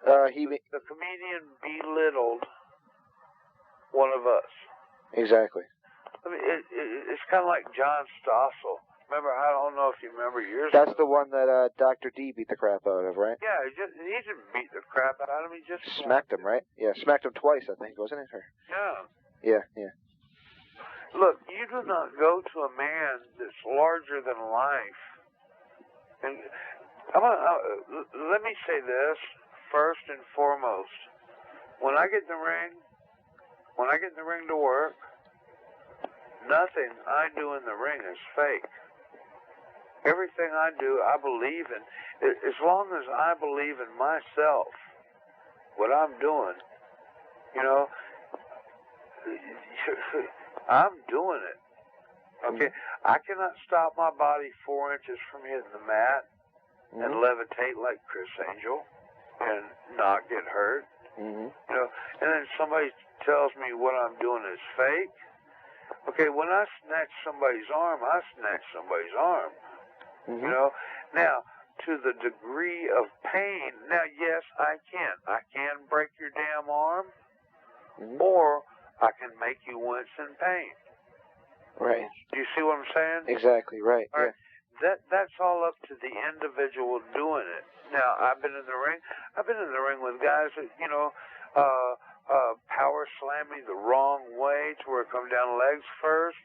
The comedian belittled one of us. Exactly. I mean, it's kind of like John Stossel. Remember, I don't know if you remember years That's ago. the one that Dr. D beat the crap out of, right? Yeah, he didn't beat the crap out of him. He just smacked him, right? Yeah, smacked him twice, I think, wasn't it? Or... Yeah. Yeah. Look, you do not go to a man that's larger than life. And let me say this first and foremost. When I get in the ring to work, nothing I do in the ring is fake. Everything I do, I believe in. As long as I believe in myself, what I'm doing, you know, I'm doing it. Okay? I cannot stop my body 4 inches from hitting the mat and levitate like Chris Angel and not get hurt. You know, and then somebody tells me what I'm doing is fake. Okay, when I snatch somebody's arm, I snatch somebody's arm. You know, now to the degree of pain. Now, yes, I can break your damn arm, or I can make you wince in pain. Right. Do you see what I'm saying? Exactly. Right. All right. That's all up to the individual doing it. Now, I've been in the ring. I've been in the ring with guys that, you know, power slam me the wrong way to where it come down legs first.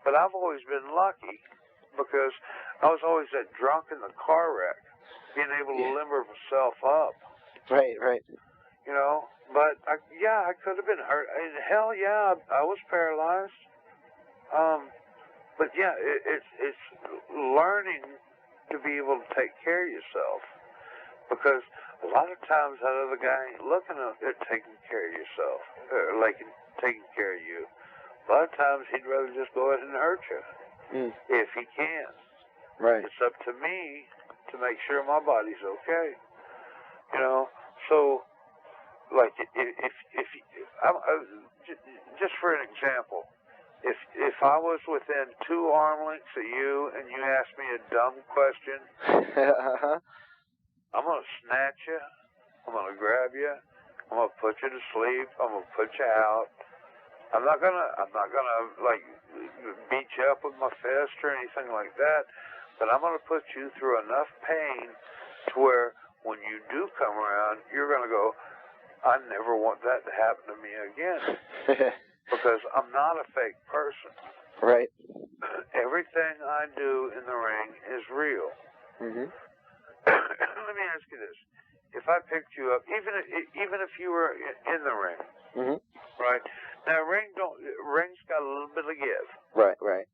But I've always been lucky because I was always that drunk in the car wreck, being able to limber myself up. Right. You know, but I could have been hurt. And hell yeah, I was paralyzed. But yeah, it's learning to be able to take care of yourself, because a lot of times that other guy ain't looking at taking care of yourself, or like taking care of you. A lot of times he'd rather just go ahead and hurt you if he can. Right. It's up to me to make sure my body's okay. You know, so like if just for an example. If I was within 2 arm lengths of you and you asked me a dumb question, I'm going to snatch you I'm going to grab you. I'm going to put you to sleep. I'm going to put you out. I'm not gonna like beat you up with my fist or anything like that, but I'm gonna put you through enough pain to where when you do come around, you're gonna go, I never want that to happen to me again. Because I'm not a fake person. Right. Everything I do in the ring is real. Mm-hmm. Let me ask you this. If I picked you up, even if you were in the ring, mm-hmm. right? Now, ring's got a little bit of give. Right, right.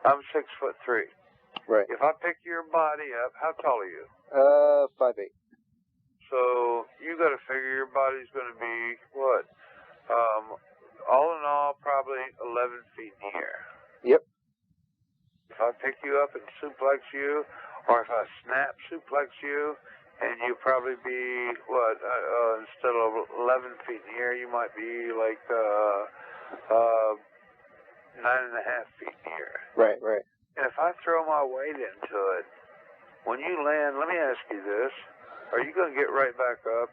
I'm 6'3". Right. If I pick your body up, how tall are you? 5'8". So you got to figure your body's going to be what? All in all, probably 11 feet in the air. Yep. If I pick you up and suplex you, or if I snap suplex you, and you probably be, what, instead of 11 feet in the air, you might be like 9.5 feet in the air. Right, right. And if I throw my weight into it, when you land, let me ask you this. Are you going to get right back up?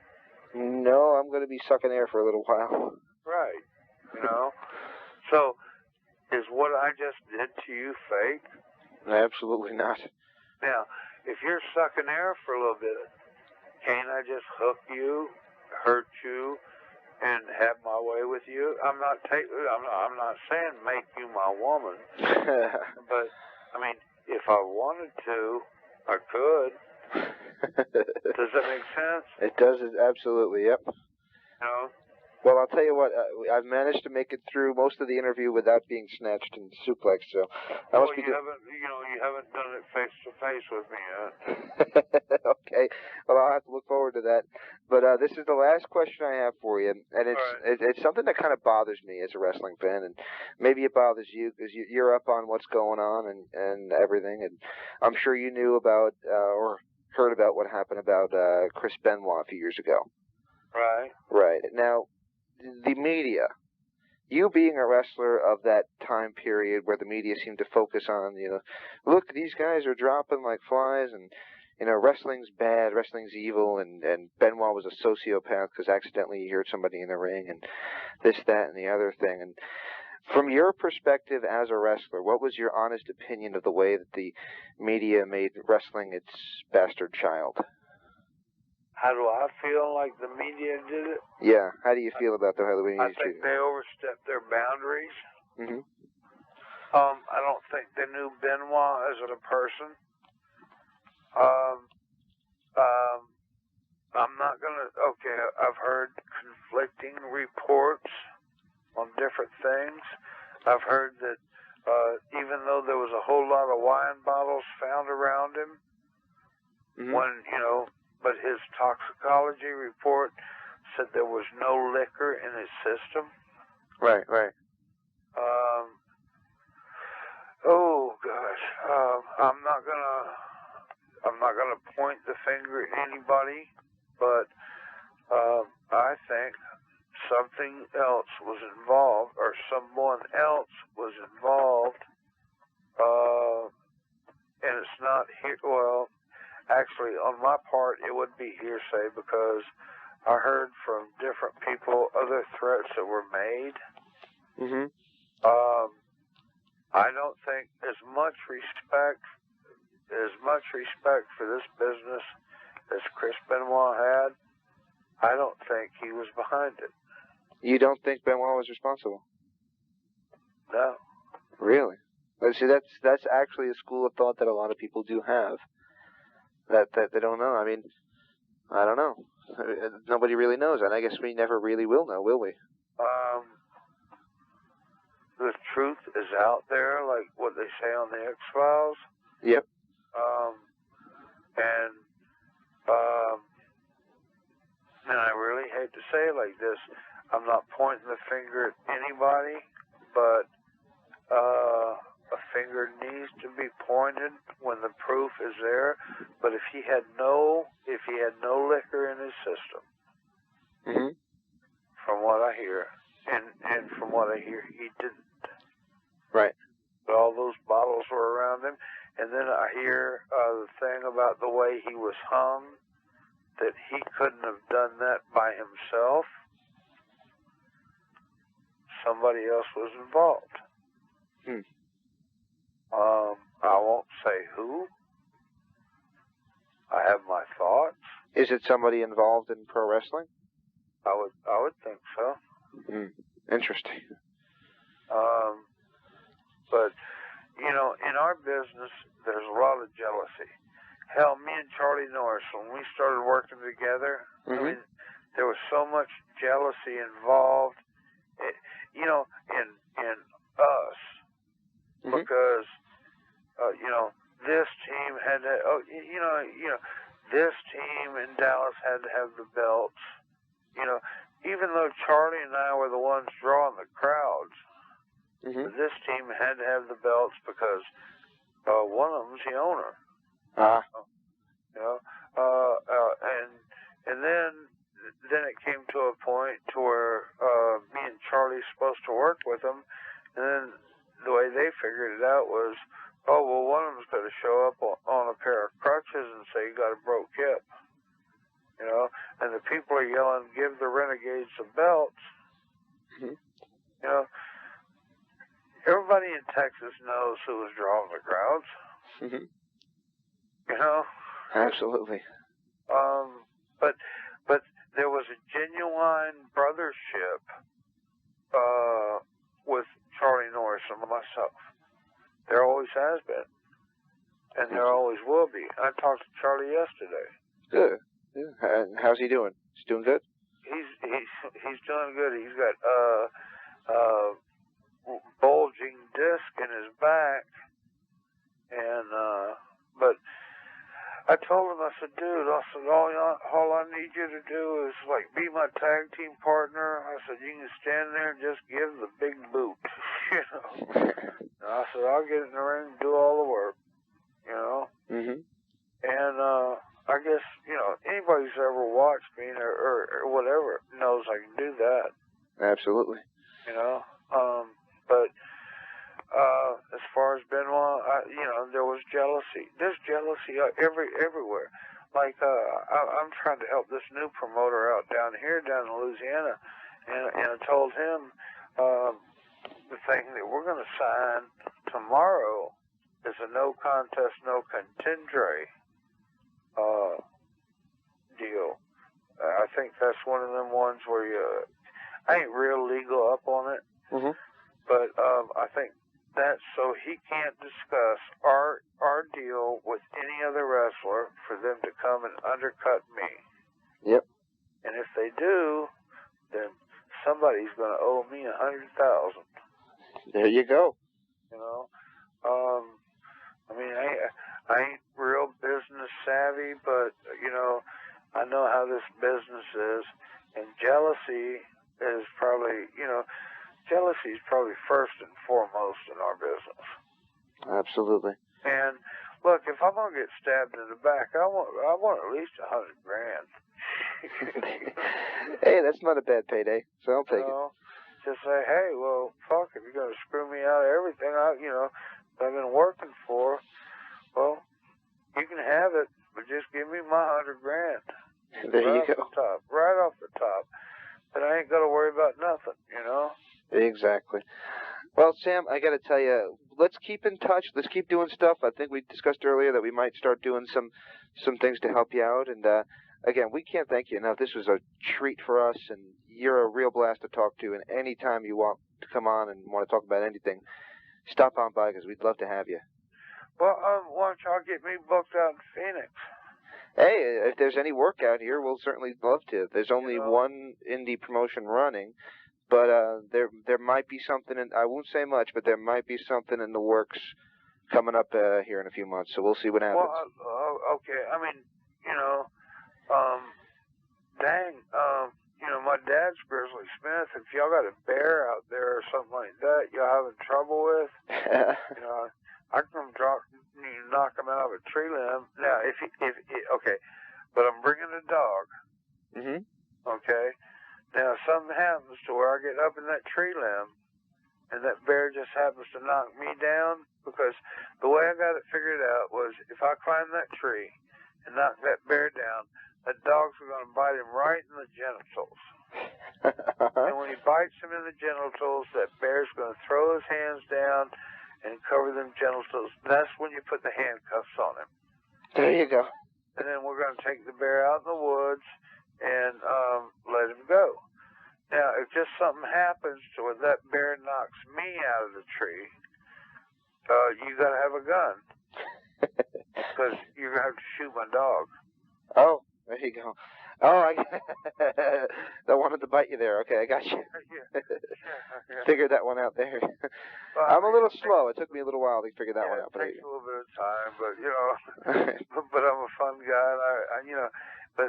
No, I'm going to be sucking air for a little while. Right. You know? So, is what I just did to you fake? Absolutely not. Now, if you're sucking air for a little bit, can't I just hook you, hurt you, and have my way with you? I'm not saying make you my woman, but I mean, if I wanted to, I could. Does that make sense? It does, absolutely. Yep. You know? Well, I'll tell you what. I've managed to make it through most of the interview without being snatched and suplexed. So I must be you haven't done it face to face with me yet. Okay. Well, I'll have to look forward to that. But this is the last question I have for you, and it's something that kind of bothers me as a wrestling fan, and maybe it bothers you because you're up on what's going on and everything, and I'm sure you knew about or heard about what happened about Chris Benoit a few years ago. Right. Right. Now, the media, you being a wrestler of that time period where the media seemed to focus on, look, these guys are dropping like flies, and, wrestling's bad, wrestling's evil, and Benoit was a sociopath because accidentally he hurt somebody in the ring, and this, that, and the other thing. And from your perspective as a wrestler, what was your honest opinion of the way that the media made wrestling its bastard child? How do I feel like the media did it? Yeah, how do you feel about the way the media I think they overstepped their boundaries. Mm-hmm. I don't think they knew Benoit as a person. I'm not gonna. Okay, I've heard conflicting reports on different things. I've heard that even though there was a whole lot of wine bottles found around him, mm-hmm. But his toxicology report said there was no liquor in his system. Right, right. Oh gosh, I'm not gonna point the finger at anybody, but I think something else was involved, or someone else was involved, and it's not here. Well. Actually, on my part, it would be hearsay because I heard from different people other threats that were made. Mm-hmm. I don't think as much respect for this business as Chris Benoit had, I don't think he was behind it. You don't think Benoit was responsible? No. Really? See, that's actually a school of thought that a lot of people do have. That they don't know. I mean, I don't know. Nobody really knows, and I guess we never really will know, will we? The truth is out there, like what they say on the X-Files. Yep. And I really hate to say it like this. I'm not pointing the finger at anybody, but a finger needs to be pointed when the proof is there. But if he had no liquor in his system, mm-hmm. from what I hear, and from what I hear, he didn't. Right. But all those bottles were around him, and then I hear the thing about the way he was hung, that he couldn't have done that by himself. Somebody else was involved. I won't say who. I have my thoughts. Is it somebody involved in pro wrestling? I would think so. Interesting. But you know, in our business, there's a lot of jealousy. Hell, me and Charlie Norris, when we started working together, I mean, there was so much jealousy involved. You know, in us, because you know, this team had to. You know, this team in Dallas had to have the belts. You know, even though Charlie and I were the ones drawing the crowds, this team had to have the belts because one of them's the owner. You know, and then it came to a point to where me and Charlie's supposed to work with them, and then the way they figured it out was, oh well, one of them's going to show up on a pair of crutches and say you got a broke hip. You know, and the people are yelling, "Give the Renegades the belts." You know, everybody in Texas knows who was drawing the crowds. You know, absolutely. But there was a genuine brothership with Charlie Norris and myself. There always has been, and there always will be. I talked to Charlie yesterday. Good. Yeah. How's he doing? He's doing good? He's doing good. He's got bulging disc in his back, and but I told him, I said, dude, all I need you to do is like be my tag team partner. I said, you can stand there and just give the big boot, you know. And I said, I'll get in the ring and do all the work, you know. And I guess, you know, anybody who's ever watched me or whatever knows I can do that. Absolutely. You know, but as far as Benoit, you know, there was jealousy. There's jealousy everywhere. Like, I'm trying to help this new promoter out down in Louisiana, and I told him the thing that we're going to sign tomorrow is a no contest, no contendere deal. I think that's one of them ones where I ain't real legal up on it, but I think that's so he can't discuss our deal with any other wrestler for them to come and undercut me. Yep. And if they do, then somebody's going to owe me $100,000. There you go. You know, I mean, I ain't real business savvy, but you know, I know how this business is, and jealousy is probably, you know, jealousy is probably first and foremost in our business. Absolutely. And look, if I'm gonna get stabbed in the back, I want at least $100,000. Hey, that's not a bad payday, so I'll take it. Just say, hey, well, fuck, if you're gonna screw me out of everything I've been working for, well, you can have it, but just give me my $100,000. There you go. Right off the top. But I ain't got to worry about nothing, you know? Exactly. Well, Sam, I got to tell you, let's keep in touch. Let's keep doing stuff. I think we discussed earlier that we might start doing some things to help you out. And, again, we can't thank you enough. This was a treat for us, and you're a real blast to talk to. And any time you want to come on and want to talk about anything, stop on by because we'd love to have you. Well, why don't y'all get me booked out in Phoenix? Hey, if there's any work out here, we'll certainly love to. There's only one indie promotion running, but there might be something, I won't say much, but there might be something in the works coming up here in a few months, so we'll see what happens. Well, okay, I mean, you know, my dad's Grizzly Smith. If y'all got a bear out there or something like that you're having trouble with, you know, I can knock him out of a tree limb. Now, okay, but I'm bringing a dog. Okay. Now, if something happens to where I get up in that tree limb, and that bear just happens to knock me down, because the way I got it figured out was if I climb that tree and knock that bear down, that dogs are going to bite him right in the genitals. And when he bites him in the genitals, that bear's going to throw his hands down and cover them genitals. That's when you put the handcuffs on him. There you go. And then we're going to take the bear out in the woods and let him go. Now, if just something happens to where that bear knocks me out of the tree, you got to have a gun. Because you're going to have to shoot my dog. Oh, there you go. Oh, I wanted to bite you there. Okay, I got you. Yeah. Figured that one out there. Well, I'm a little slow. It took me a little while to figure that one out. It takes a little bit of time, but, you know, but I'm a fun guy, and you know, but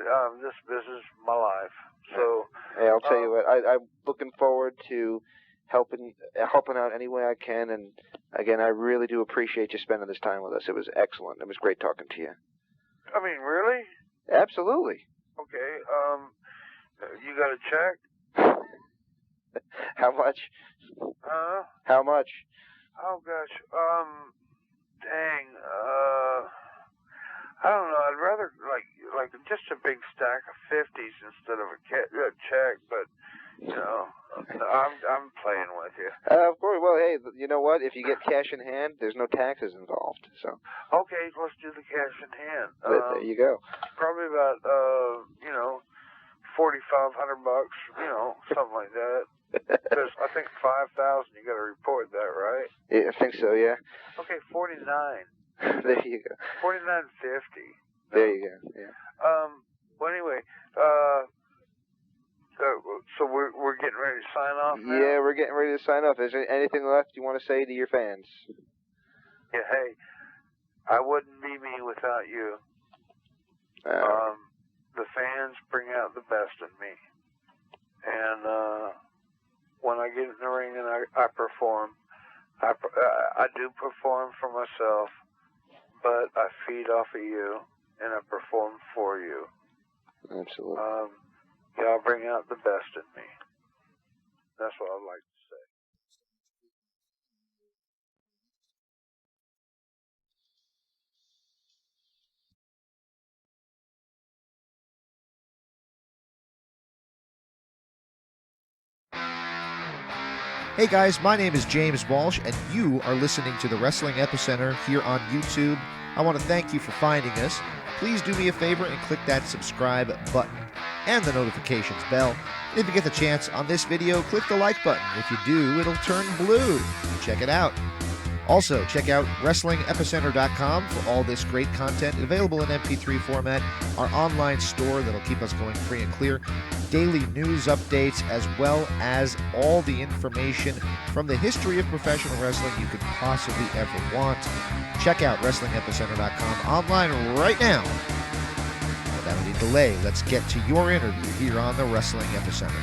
this is my life. So, hey, I'll tell you what, I'm looking forward to helping out any way I can, and again, I really do appreciate you spending this time with us. It was excellent. It was great talking to you. I mean, really? Absolutely. Okay, you got a check? How much? How much? Oh, gosh, dang, I don't know, I'd rather, like just a big stack of 50s instead of a check, but, you know, I'm playing with you. Of course, well, hey, you know what? If you get cash in hand, there's no taxes involved, so. Okay, let's do the cash in hand. There you go. Probably about, you know, $4,500, you know, something like that. Because I think 5,000, you got to report that, right? Yeah, I think so, yeah. Okay, 49. There you go. 49.50. There you go, yeah. Well, anyway, so we're getting ready to sign off now? Yeah, we're getting ready to sign off. Is there anything left you want to say to your fans? Yeah, hey, I wouldn't be me without you. The fans bring out the best in me. And when I get in the ring and I perform, I do perform for myself, but I feed off of you and I perform for you. Absolutely. Y'all bring out the best in me. That's what I'd like to say. Hey guys, my name is James Walsh, and you are listening to the Wrestling Epicenter here on YouTube. I want to thank you for finding us. Please do me a favor and click that subscribe button and the notifications bell. If you get the chance on this video, click the like button. If you do, it'll turn blue. Check it out. Also, check out WrestlingEpicenter.com for all this great content available in MP3 format, our online store that'll keep us going free and clear, daily news updates, as well as all the information from the history of professional wrestling you could possibly ever want. Check out WrestlingEpicenter.com online right now. Without any delay, let's get to your interview here on the Wrestling Epicenter.